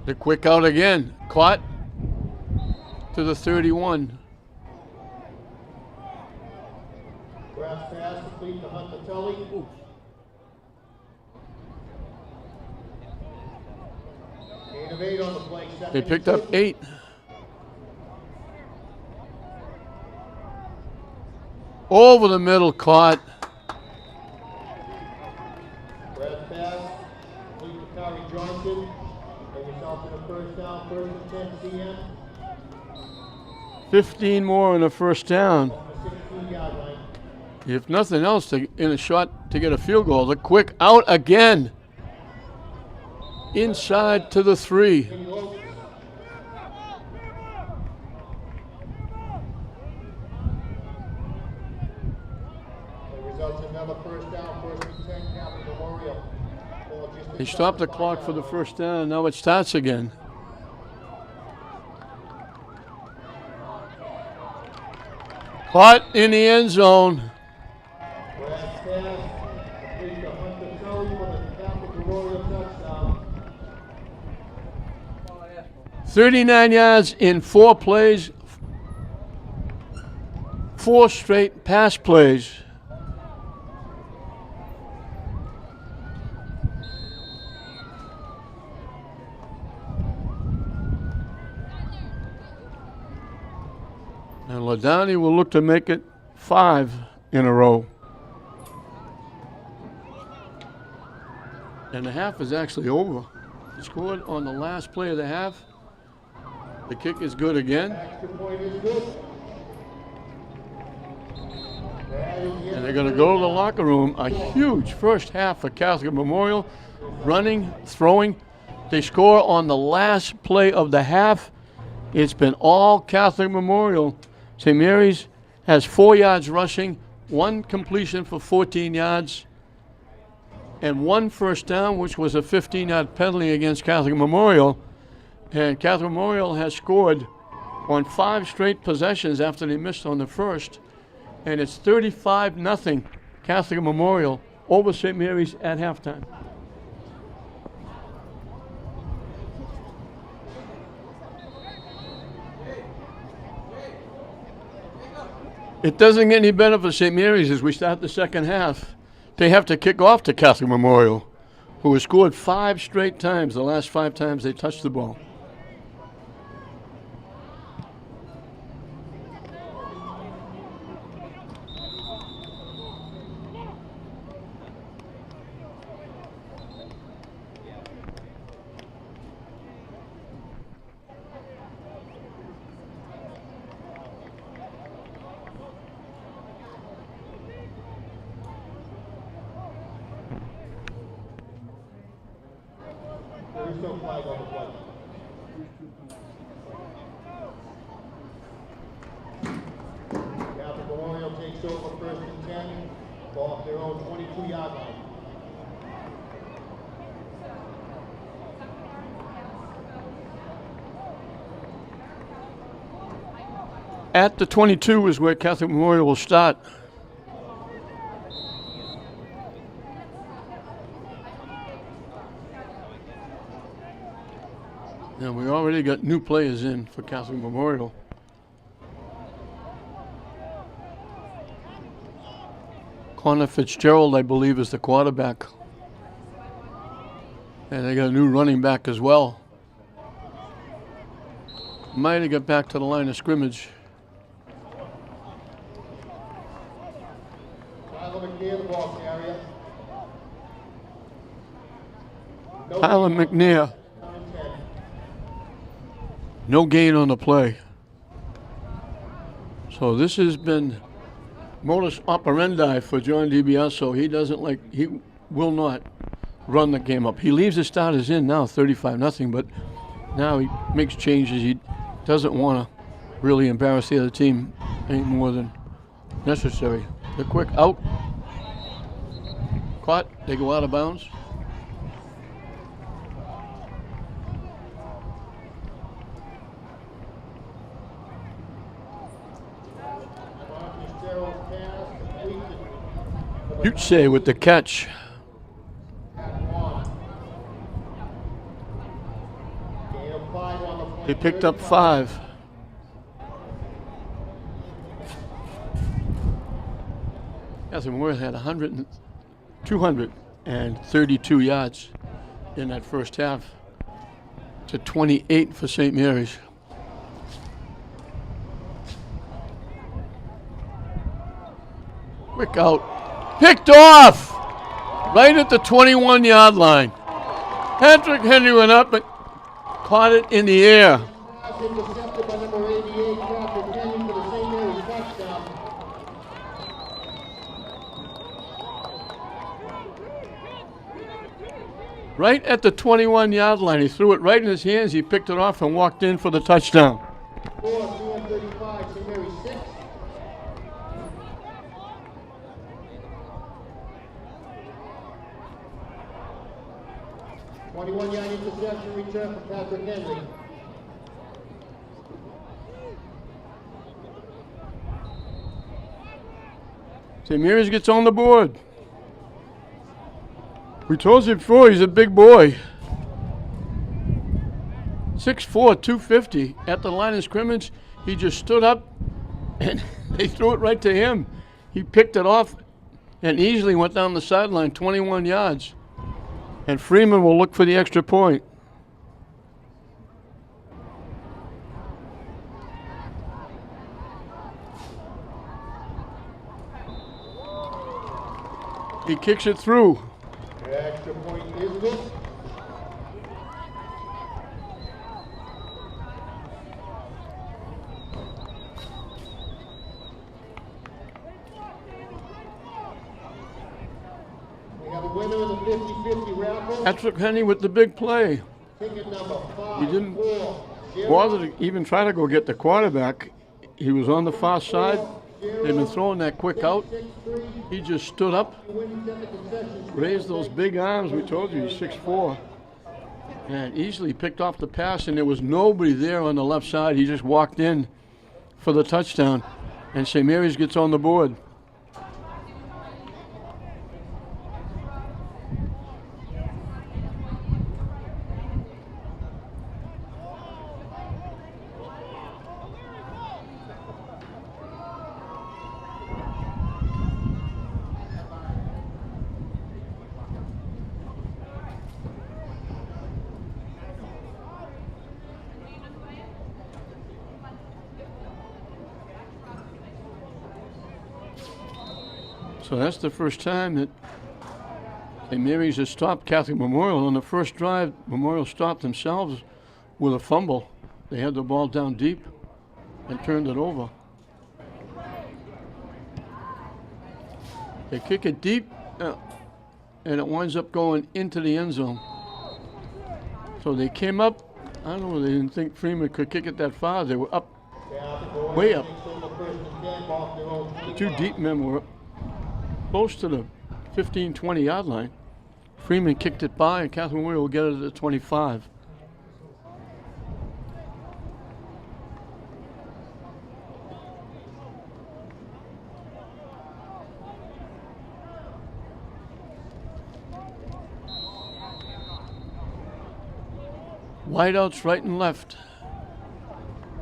The quick out again, caught to the 31. Grass pass complete to Hunter Tully. Gain of 8 on the play. They picked up 8. Over the middle, caught. Grass pass complete to Kari Johnson. They result in a first down, 1st and 10 CM. 15 more in a first down. On the 16-yard line. If nothing else, in a shot to get a field goal. The quick out again. Inside to the 3. Kenny Lopez. It results in another first down, 1st and 10, Catholic Memorial. Ball just They inside stopped the the clock 5-yard for the line. first down. Now it starts again. Caught in the end zone. Grass pass complete to Hunter Tully for the Catholic Memorial touchdown. 39 yards in 4 plays. 4 straight pass plays. And Ladani will look to make it 5 in a row. And the half is actually over. He scored on the last play of the half. The kick is good again. Extra point is good. And they're going to go to the locker room. A huge first half for Catholic Memorial. Running, throwing. They score on the last play of the half. It's been all Catholic Memorial. St. Mary's has 4 yards rushing, 1 completion for 14 yards, and 1 first down, which was a 15-yard penalty against Catholic Memorial. And Catholic Memorial has scored on 5 straight possessions after they missed on the first. And it's 35-0 Catholic Memorial over St. Mary's at halftime. It doesn't get any better for St. Mary's as we start the second half. They have to kick off to Catholic Memorial, who has scored 5 straight times, the last 5 times they touched the ball. There is no flag on the play. Catholic Memorial takes over 1st and 10. Ball at their own 22-yard line. At the 22 is where Catholic Memorial will start. And we already got new players in for Catholic Memorial. Connor Fitzgerald, I believe, is the quarterback. And they got a new running back as well. Might have got back to the line of scrimmage. Tyler McNear, the ball carrier. Tyler McNair, no gain on the play. So this has been modus operandi for John DiBiaso. He will not run the game up. He leaves the starters in now, 35-0, but now he makes changes. He doesn't want to really embarrass the other team any more than necessary. The quick out. Caught, they go out of bounds. Butze with the catch. Gain of 5 on the play. They picked up 35. 5. Catholic Memorial had 232 yards in that first half to 28 for St. Mary's. Quick out. Picked off! Right at the 21-yard line. Patrick Henry went up and caught it in the air. Pass intercepted by number 88, Patrick Henry for the St. Mary's touchdown. Right at the 21-yard line. He threw it right in his hands. He picked it off and walked in for the touchdown. Score 235, St. Mary's 6. Yard interception return for Patrick Henry. St. Mary's gets on the board. We told you before, he's a big boy. 6'4", 250. At the line of scrimmage, he just stood up and they threw it right to him. He picked it off and easily went down the sideline 21 yards. And Freeman will look for the extra point. He kicks it through. The extra point is good. We have a winner in the 50-50 raffle. Patrick Henry with the big play. Ticket number 5, He didn't 4, 0, bother to even try to go get the quarterback. He was on the far side. They've been throwing that quick out. 6-3. He just stood up, Winning at the concession stand. raised those big arms. We told you he's 6'4", and easily picked off the pass. And there was nobody there on the left side. He just walked in for the touchdown, and St. Mary's gets on the board. So that's the first time that St. Mary's has stopped Catholic Memorial. On the first drive, Memorial stopped themselves with a fumble. They had the ball down deep and turned it over. They kick it deep, and it winds up going into the end zone. So they came up. I don't know, they didn't think Freeman could kick it that far. They were up, way up. The two deep men were close to the 15, 20-yard line. Freeman kicked it by, and Catholic Memorial will get it at the 25. Wideouts right and left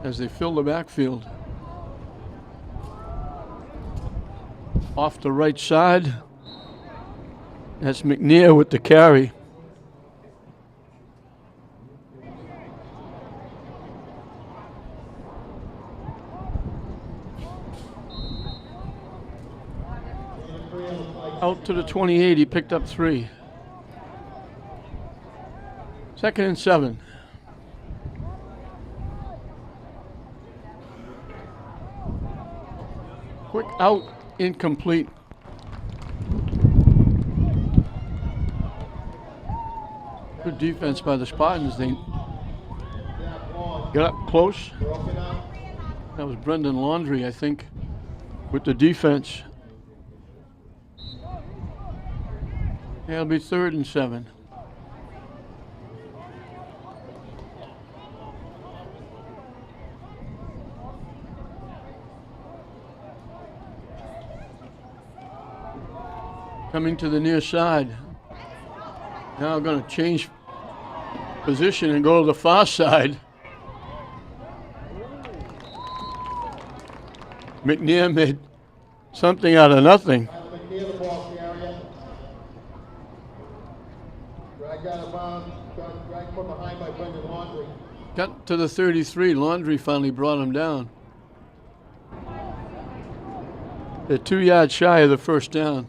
as they fill the backfield. Off the right side, that's McNear with the carry. Out to the 28, he picked up 3. 2nd and 7. Quick out, incomplete. Good defense by the Spartans. They got up close. That was Brendan Laundrie, I think, with the defense. It'll be 3rd and 7. coming to the near side. Now going to change position and go to the far side. McNair made something out of nothing. McNair, the ball carrier. Dragged out of bounds, dragged from behind by Brendan Laundry. Got to the 33. Laundry finally brought him down. They're 2 yards shy of the first down.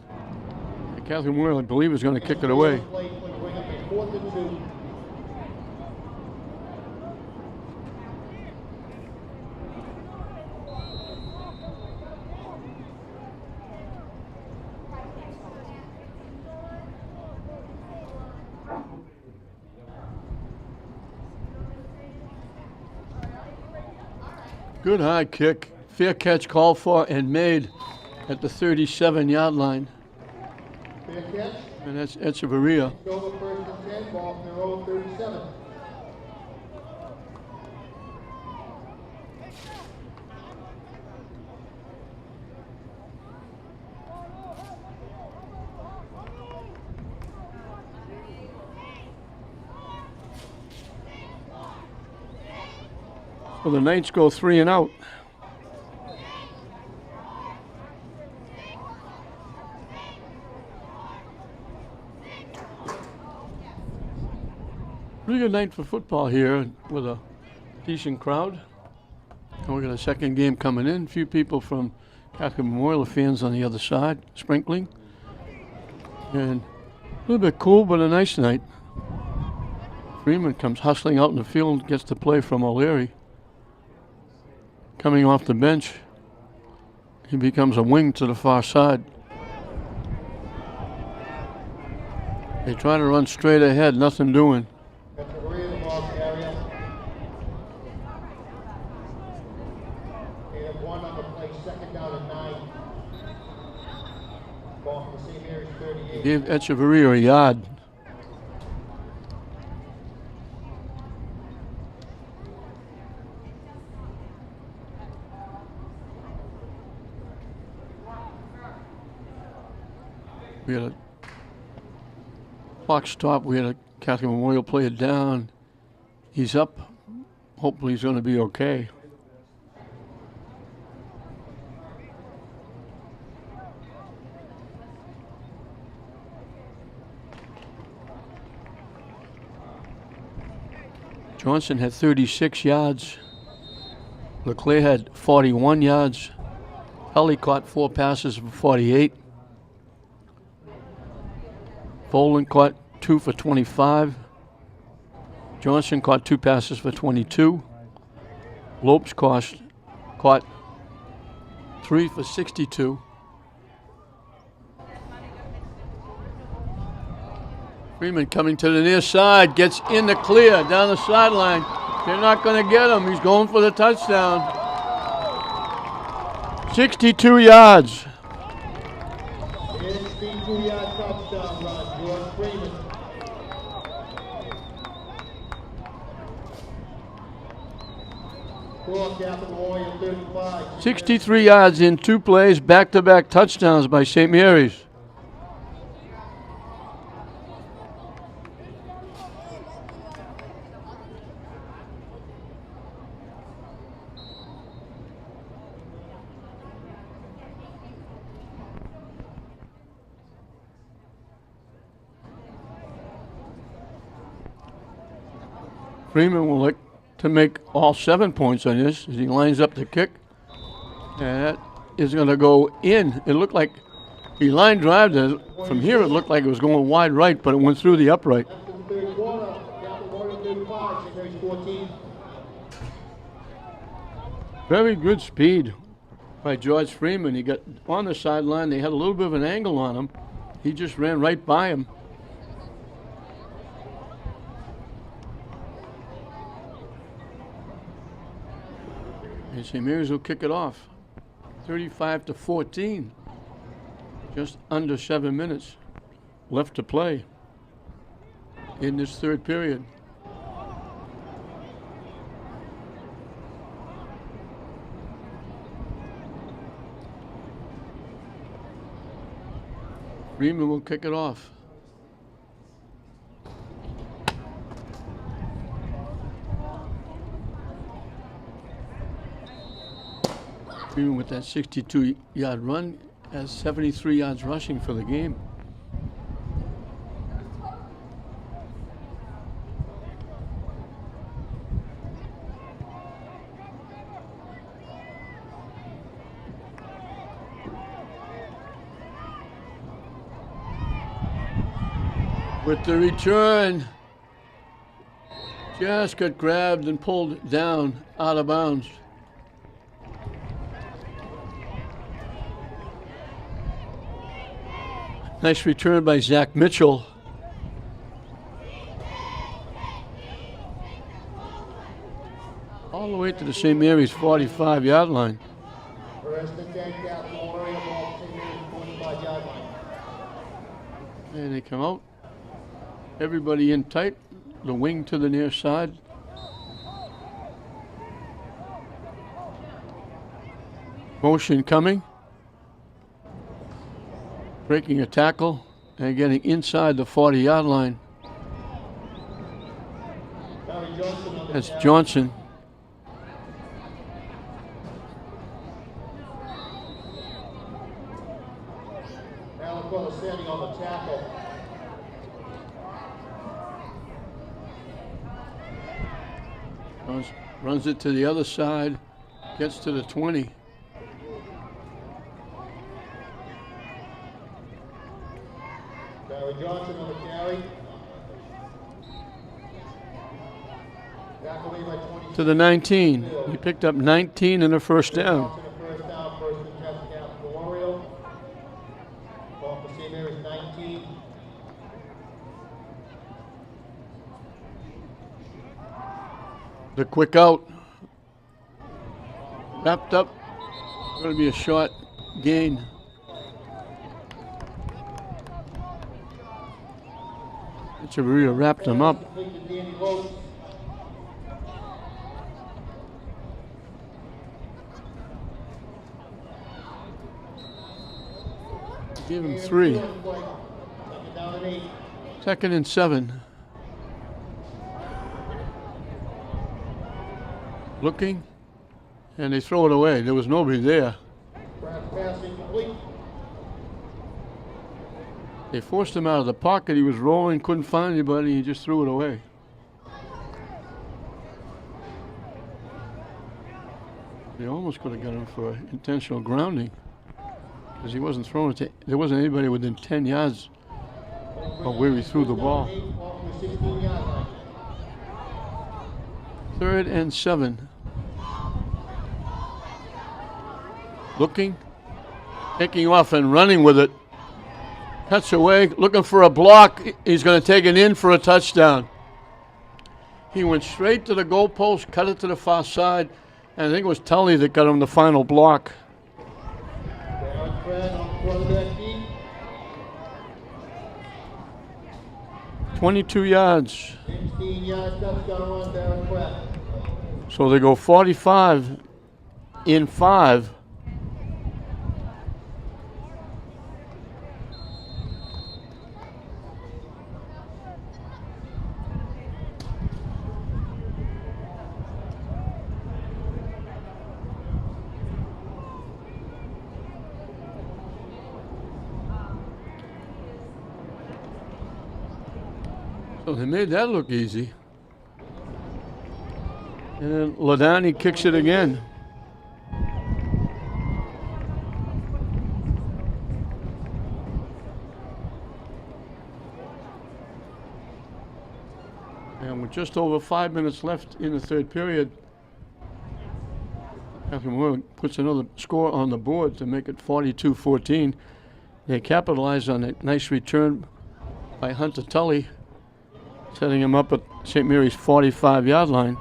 Catholic Memorial, I believe, is going to kick it away. Play would bring up a 4th and 2. Good high kick. Fair catch called for and made at the 37-yard line. Fair catch. And that's Echeverria. Over 1st and 10, ball from their own 37. So the Knights go 3 and out. Pretty good night for football here with a decent crowd. And we got a second game coming in. A few people from Catholic Memorial fans on the other side, sprinkling. And a little bit cool, but a nice night. Freeman comes hustling out in the field, gets the play from O'Leary. Coming off the bench, he becomes a wing to the far side. They try to run straight ahead, nothing doing. Echeverria, the ball carrier. They have 1 on the play, 2nd down and 9. Ball from the St. Mary's 38. Gave Echeverria a yard. We had a clock stop. We had a Catholic Memorial player down. He's up. Hopefully he's going to be okay. Johnson had 36 yards. LeClaire had 41 yards. Helly caught 4 passes for 48. Boland caught 2 for 25. Johnson caught 2 passes for 22. Lopes caught 3 for 62. Freeman coming to the near side, gets in the clear down the sideline. They're not going to get him. He's going for the touchdown. 62 yards. 62-yard touchdown run, George Freeman. Score, Catholic Memorial 35. 63 yards in 2 plays, back-to-back touchdowns by St. Mary's. Freeman will look to make all 7 points on this as he lines up the kick. And that is going to go in. It looked like he line drived it. From here it looked like it was going wide right, but it went through the upright. After the third quarter, Catholic Memorial 35, St. Mary's 14. Very good speed by George Freeman. He got on the sideline. They had a little bit of an angle on him. He just ran right by him. And St. Mary's will kick it off. 35-14. Just under 7 minutes left to play in this third period. Freeman will kick it off. Freeman with that 62-yard run has 73 yards rushing for the game. With the return, just got grabbed and pulled down out of bounds. Nice return by Zach Mitchell. All the way to the St. Mary's 45-yard line. First and 10, Catholic Memorial, ball St. Mary's 45-yard line. And they come out. Everybody in tight. The wing to the near side. Motion coming. Breaking a tackle and getting inside the 40-yard line. That's Johnson. Alan Cole standing on the tackle. Runs it to the other side. Gets to the 20. Barry Johnson on the carry. Back away by 20. To the 19. He picked up 19 and a first down. Johnson a first down, first and 10 Catholic Memorial. Ball for St. Mary's 19. The quick out. Wrapped up. Going to be a short gain. Echeverria wrapped him up. Complete to Danny Loach. Give him 3. Second down and 8. 2nd and 7. Looking, and they throw it away. There was nobody there. Pass incomplete. They forced him out of the pocket. He was rolling, couldn't find anybody. He just threw it away. They almost could have got him for intentional grounding because he wasn't throwing it to, there wasn't anybody within 10 yards of where he threw the ball. Ball from the 16-yard line. 3rd and 7. Looking, taking off and running with it. Cuts away, looking for a block. He's going to take it in for a touchdown. He went straight to the goalpost, cut it to the far side, and I think it was Tully that got him the final block. Darren Fred on the quarterback feet. 22 yards. 16-yard touchdown run, Darren Fred. So they go 45 in 5. So they made that look easy. And then Ladani kicks it again. And with just over 5 minutes left in the third period, Catholic Memorial puts another score on the board to make it 42-14. They capitalized on a nice return by Hunter Tully, setting him up at St. Mary's 45-yard line.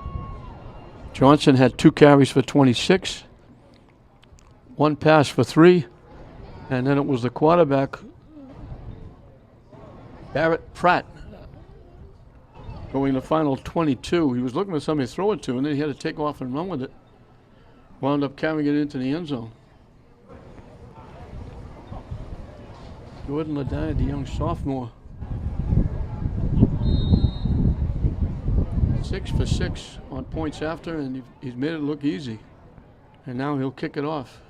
Johnson had 2 carries for 26, 1 pass for 3, and then it was the quarterback, Barrett Pratt, going the final 22. He was looking for somebody to throw it to, and then he had to take off and run with it. Wound up carrying it into the end zone. Jordan Ladine, the young sophomore. 6 for 6 on points after, and he's made it look easy. And now he'll kick it off.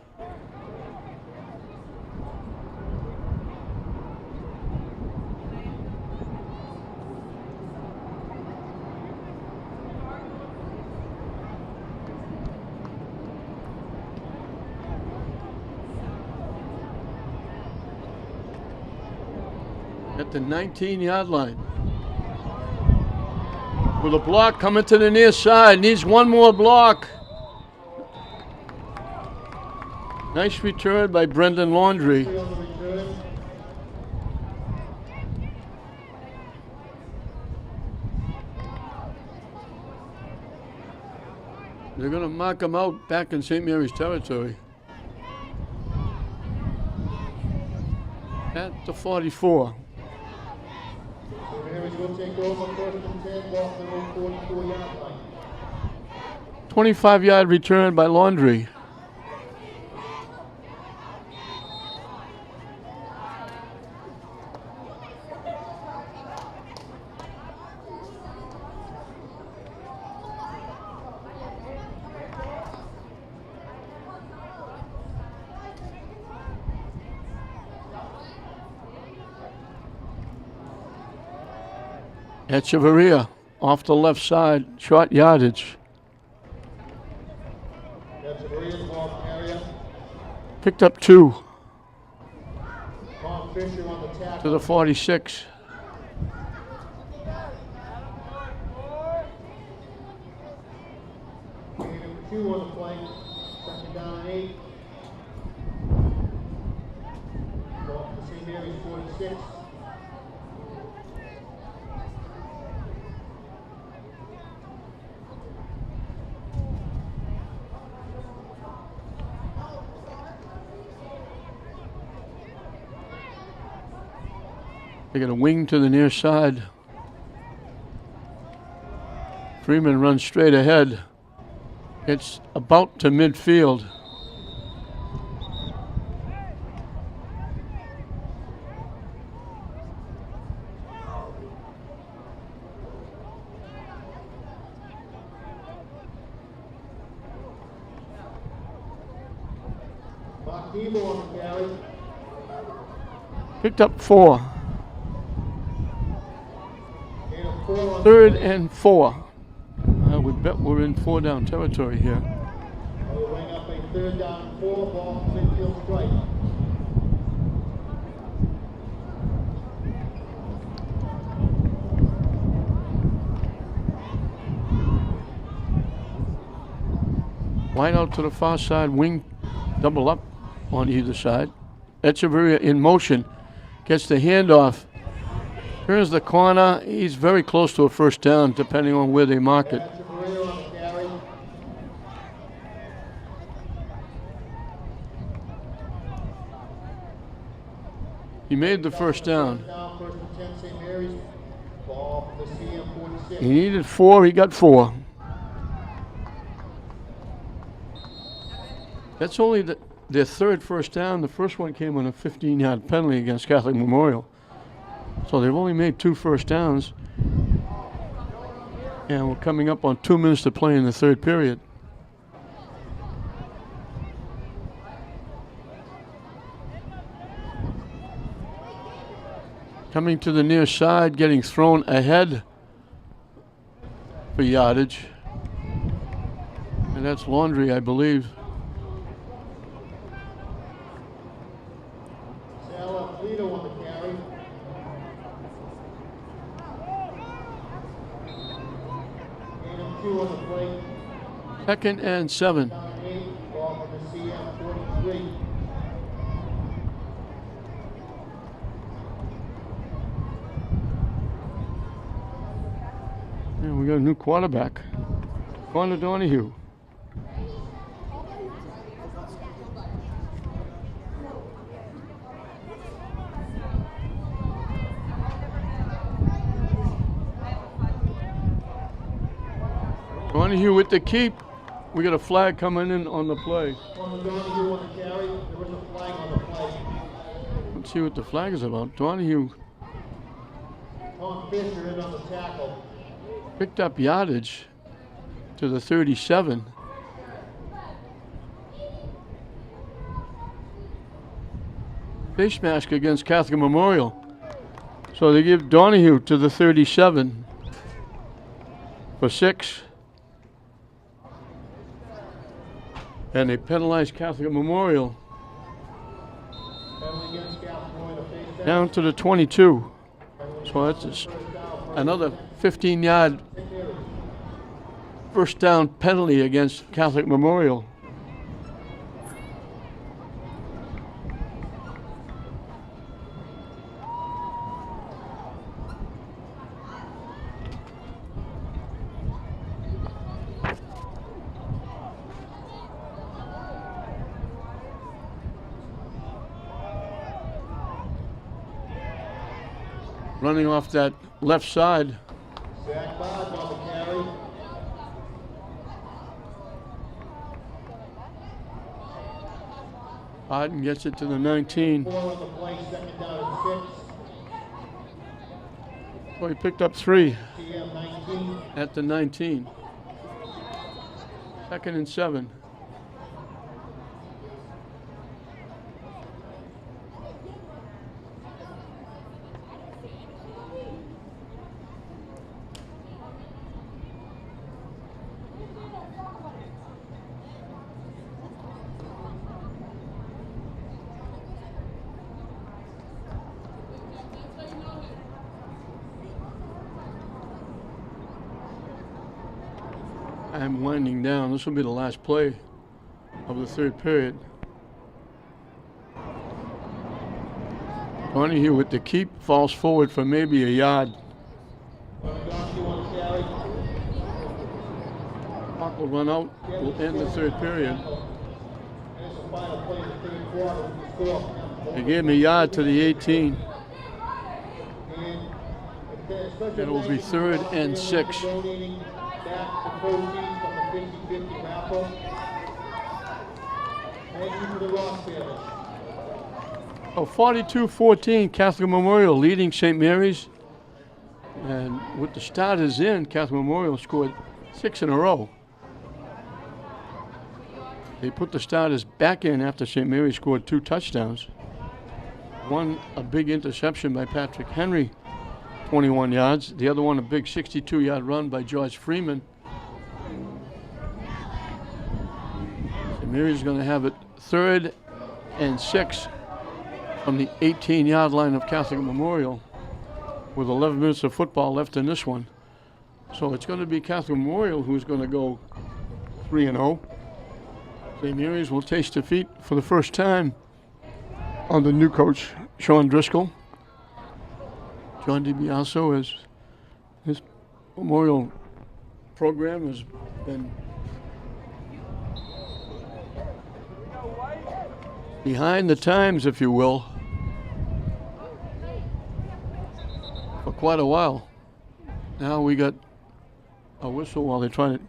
At the 19-yard line. With a block coming to the near side. Needs one more block. Nice return by Brendan Laundrie. They're going to mark him out back in St. Mary's territory. At the 44. Mary's will take over first and 10 off the 44-yard line. 25-yard return by Laundrie. Echeverria off the left side, short yardage. Echeverria's ball area. Picked up 2 Tom Fisher on the tackle. to the 46. Gain of 2 on the play. Second down and 8. Ball to St. Mary's 46. They got a wing to the near side. Freeman runs straight ahead. It's about to midfield. Mark Debo on the carry. Picked up 4. Gain of 4 on 3rd and 4. We bet we're in 4 down territory here. We'll bring up a 3rd down and 4 ball midfield strike. Wide out to the far side, wing double up on either side. Echeverria in motion, gets the handoff. Here's the corner. He's very close to a first down, depending on where they mark it. Echeverria on the carry. He made the first down. Down first and 10 St. Mary's. Ball for the CM 46. He needed 4, he got 4. That's only their 3rd first down. The first one came on a 15-yard penalty against Catholic Memorial. So they've only made 2 first downs. And we're coming up on 2 minutes to play in the 3rd period. Coming to the near side, getting thrown ahead for yardage. And that's Laundrie, I believe. Salafito on the carry. Gain of 2 on the play. 2nd and 7. Down and 8. Ball for the CM 43. And we got a new quarterback, Connor Donahue. Donahue with the keep. We got a flag coming in on the play. On the Donahue on the carry. There was a flag on the play. Let's see what the flag is about. Donahue Tom Fisher in on the tackle. picked up yardage to the 37. Face mask against Catholic Memorial. So they give Donahue to the 37 for 6. And they penalize Catholic Memorial Penalty against Catholic Memorial, face down. down to the 22. So that's another 15-yard first down penalty against Catholic Memorial. Running off that left side, Zach Barton on the carry. Barton gets it to the 19. 4 on the play, second down and 6. Well, he picked up 3 TM 19. at the 19. 2nd and 7. I'm winding down. This will be the last play of the third period. Donahue with the keep falls forward for maybe a yard. Donahue on the carry. Clock will run out. We'll end the third period. And it's the final play of the third quarter. The score. They gave him a yard to the 18. And It will be 3rd and 6. Donating back the proceeds from the 50-50 raffle. Thank you to the Ross family. Oh, 42-14, Catholic Memorial leading St. Mary's. And with the starters in, Catholic Memorial scored 6 in a row. They put the starters back in after St. Mary's scored 2 touchdowns. One, a big interception by Patrick Henry, 21 yards. The other one, a big 62-yard run by George Freeman. St. Mary's going to have it 3rd and 6 from the 18-yard line of Catholic Memorial with 11 minutes of football left in this one. So it's going to be Catholic Memorial who's going to go 3-0. St. Mary's will taste defeat for the first time under new coach Sean Driscoll. John DiBiaso, as his Memorial program has been behind the times, if you will, for quite a while. Now we got a whistle while they're trying to.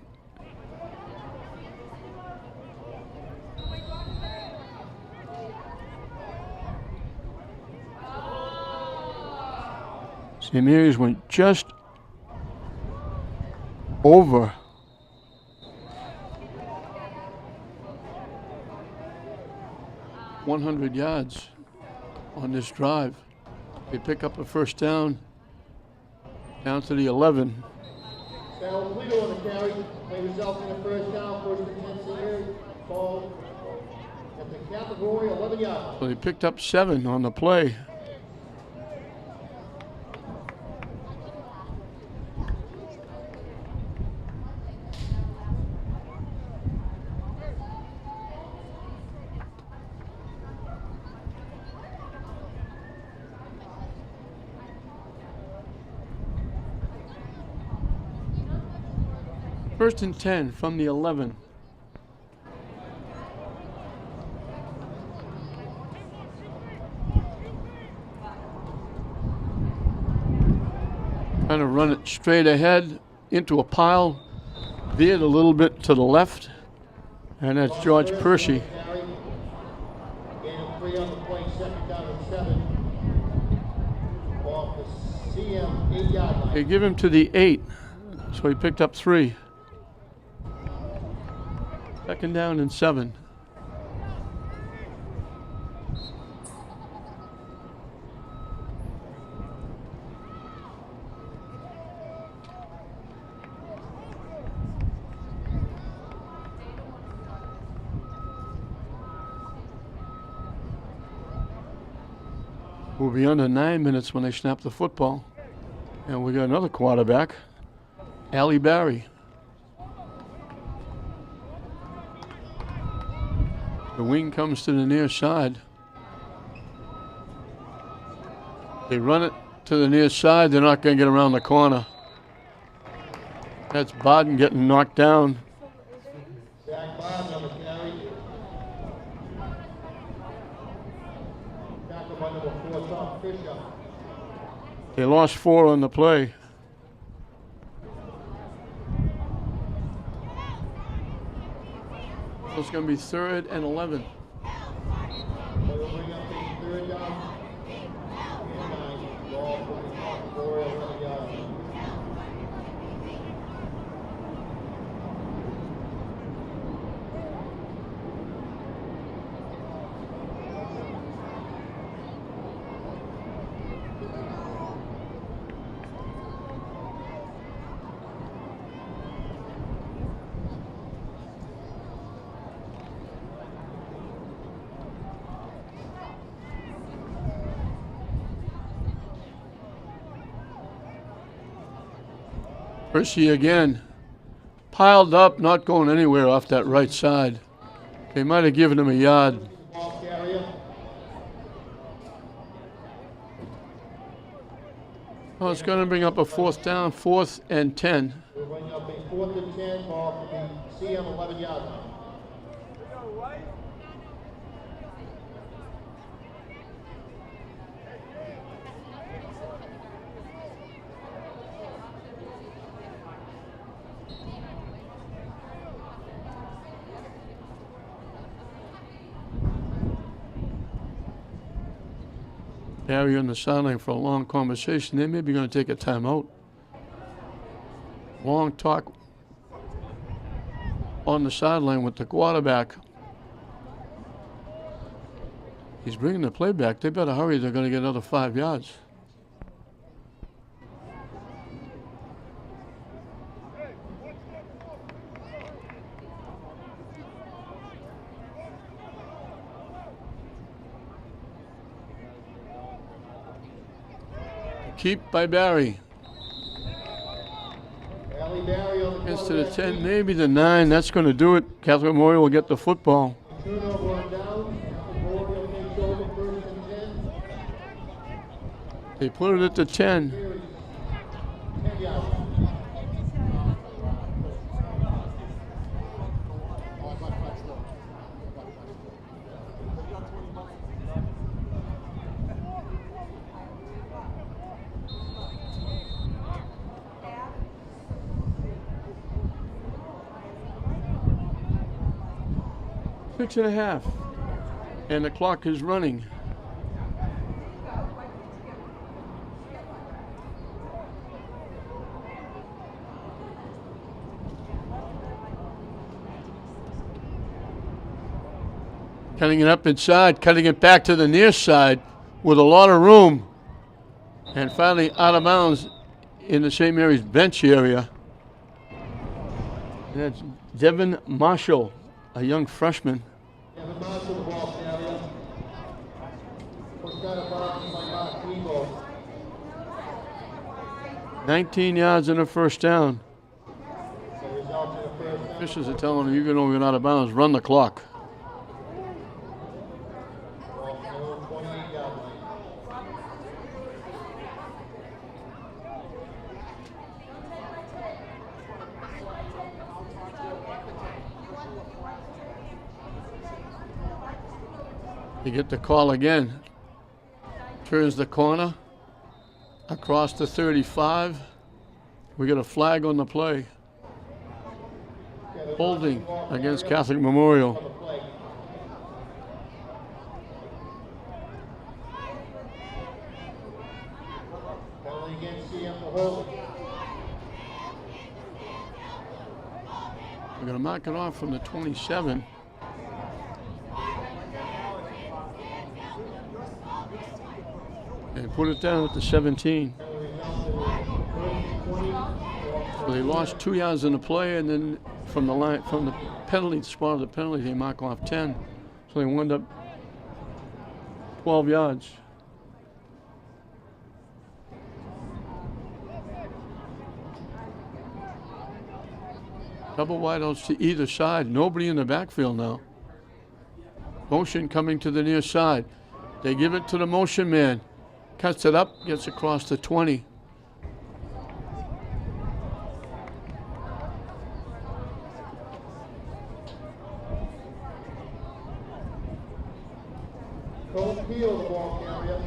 St. Mary's went just over .100 yards on this drive. They pick up a first down to the 11. Sal Toledo on the carry. Play results in a first down, 1st and 10 St. Mary's. Ball at the Catholic Memorial 11 yards. So they picked up 7 on the play. First and 10 from the 11. Trying to run it straight ahead into a pile, veered a little bit to the left, and that's George Percy. Gain of 3 on the play, second down and 7. They give him to the 8, so he picked up 3. 2nd down and 7. We'll be under 9 minutes when they snap the football. And we got another quarterback, Ali Barry. The wing comes to the near side. They run it to the near side. They're not going to get around the corner. That's Barden getting knocked down. Zach Barden on the carry. Tackled by number 4, Tom Fisher. They lost 4 on the play. So it's going to be 3rd and 11. They will bring up a 3rd down and 9. Ball for the Memorial 11-yard line. Hershey again, piled up, not going anywhere off that right side. They might have given him a yard. Ball carrier. Oh, it's going to bring up a 4th down, 4th and 10. We'll bring up a 4th and 10 ball for the CM 11-yard line. Barry on the sideline for a long conversation. They may be going to take a timeout. Long talk on the sideline with the quarterback. He's bringing the play back. They better hurry. They're going to get another 5 yards. Keep by Barry. Ali Barry on the Gets to the quarterback 10, sneak. maybe the 9. That's going to do it. Catholic Memorial will get the football. Turnover on down. Memorial takes over 1st and 10. They put it at the 10. Carries 10 yards. Six and a half. And the clock is running. Cutting it up inside, cutting it back to the near side with a lot of room. And finally out of bounds in the St. Mary's bench area. And that's Devin Marshall, a young freshman. Kevin Marshall, the ball carrier. Pushed out of bounds by Mark Tebow. 19 yards and a 1st down. So results in a 1st down. Officials are telling him, you're going to get out of bounds, run the clock. Ball from their own 28-yard line. You get the call again. Turns the corner. Across the 35. We get a flag on the play. Holding against Catholic Memorial. On the play. Penalty against CM for holding. They're going to mark it off from the 27. And put it down at the 17. So they lost 2 yards in the play, and then from the line, from the penalty spot of the penalty, they mark off 10. So they wound up 12 yards. Double wideouts to either side. Nobody in the backfield now. Motion coming to the near side. They give it to the motion man. Cuts it up, gets across the 20. Coach Peel, the ball carrier.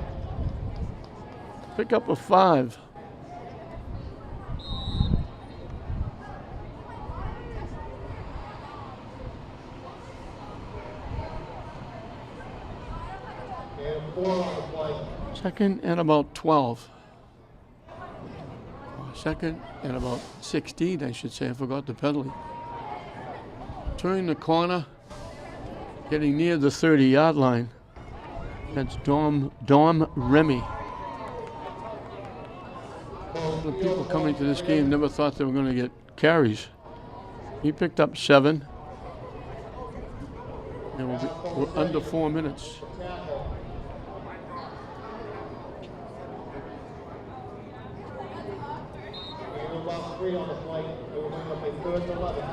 Pick up a 5. And 4 on the play. Second and about 12. Second and about 16, I should say. I forgot the penalty. Turning the corner, getting near the 30-yard line. That's Dom Remy. The people coming to this game never thought they were going to get carries. He picked up 7. And we're under 4 minutes. And about 3 on the play. They will bring up a 3rd and 11.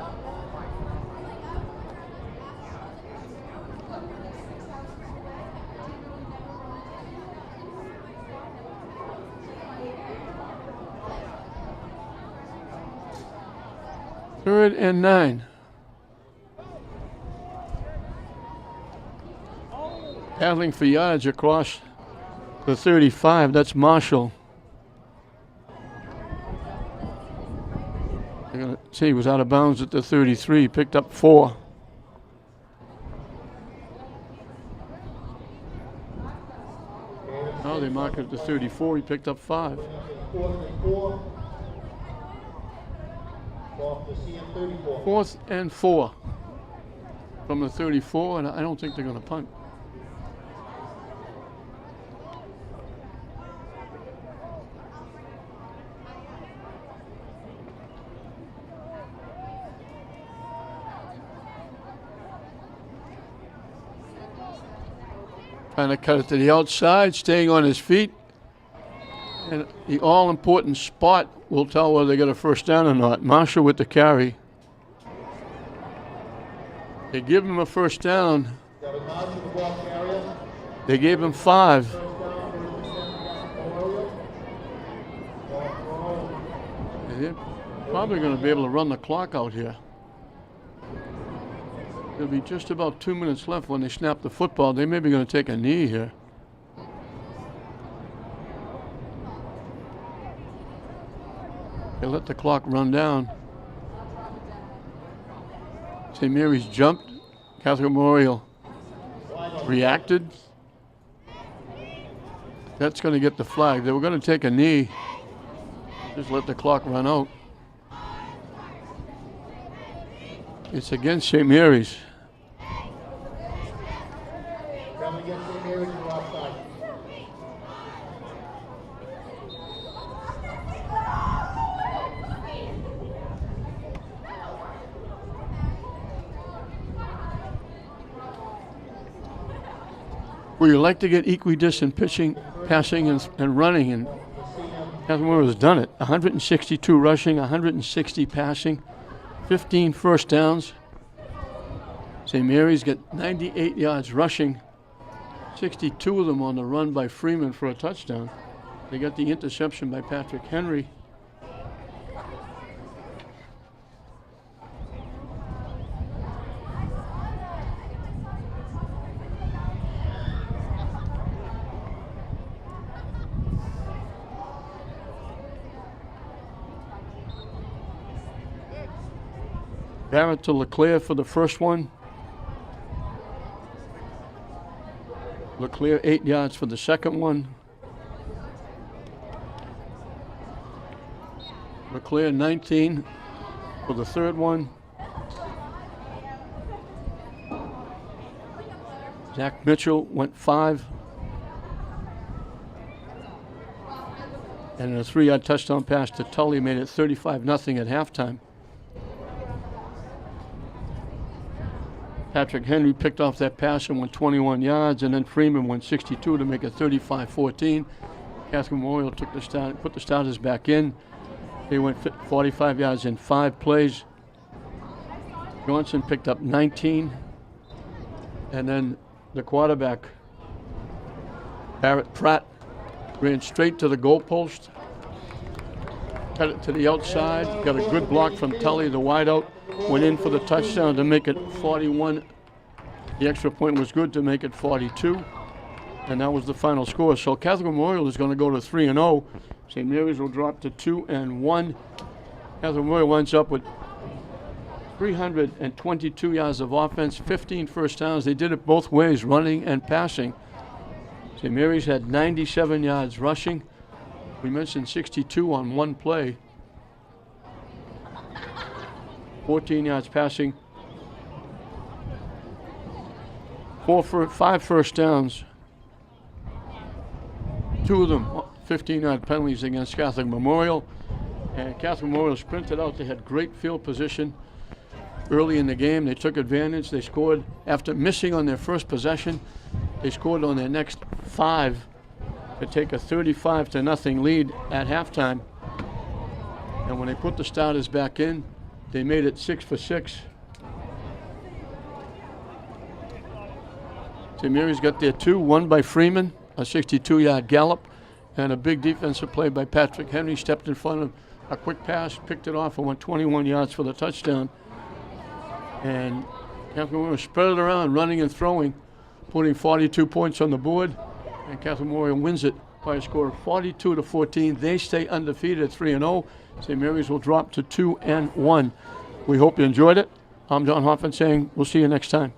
Third and 9. Paddling for yards across the 35. That's Marshall. They're going to say he was out of bounds at the 33. Picked up 4. Now they mark it at the 34. He picked up 5. 4th and 4. Off the CM 34. 4th and 4 from the 34, and I don't think they're going to punt. Trying to cut it to the outside, staying on his feet. And the all-important spot will tell whether they get a first down or not. Marshall with the carry. They give him a first down. That was Marshall, the ball carrier. They gave him 5. First down for the Memorial. Ball thrown. And they're probably going to be able to run the clock out here. There'll be just about 2 minutes left when they snap the football. They may be going to take a knee here. They let the clock run down. St. Mary's jumped. Catholic Memorial reacted. That's going to get the flag. They were going to take a knee. Just let the clock run out. It's against St. Mary's. Coming against St. Mary's on the offside. Well, you like to get equidistant pitching, passing, and running, and Catholic Memorial has done it. 162 rushing, 160 passing, 15 first downs. St. Mary's got 98 yards rushing, 62 of them on the run by Freeman for a touchdown. They got the interception by Patrick Henry. Barrett to LeClaire for the first one. LeClaire 8 yards for the second one. LeClaire 19 for the third one. Zach Mitchell went 5. And a 3-yard touchdown pass to Tully made it 35-0 at halftime. Patrick Henry picked off that pass and went 21 yards, and then Freeman went 62 to make it 35-14. Catholic Memorial took the start, put the starters back in. They went 45 yards in 5 plays. Johnson picked up 19. And then the quarterback, Barrett Pratt, ran straight to the goalpost. Cut it to the outside. Got a good block from Tully, the wideout. Went in for the touchdown to make it 41. The extra point was good to make it 42. And that was the final score. So Catholic Memorial is going to go to 3-0. St. Mary's will drop to 2-1. Catholic Memorial winds up with 322 yards of offense, 15 first downs. They did it both ways, running and passing. St. Mary's had 97 yards rushing. We mentioned 62 on one play. 14 yards passing. 5 first downs. 2 of them 15-yard penalties against Catholic Memorial. And Catholic Memorial sprinted out. They had great field position early in the game. They took advantage. They scored after missing on their first possession. They scored on their next 5 to take a 35-0 lead at halftime. And when they put the starters back in, they made it 6 for 6. St. Mary's got their 2, one by Freeman, a 62-yard gallop, and a big defensive play by Patrick Henry. Stepped in front of a quick pass, picked it off, and went 21 yards for the touchdown. And Catholic Memorial spread it around, running and throwing, putting 42 points on the board. And Catholic Memorial wins it by a score of 42-14. They stay undefeated at 3-0. St. Mary's will drop to 2-1. We hope you enjoyed it. I'm John Hoffman saying we'll see you next time.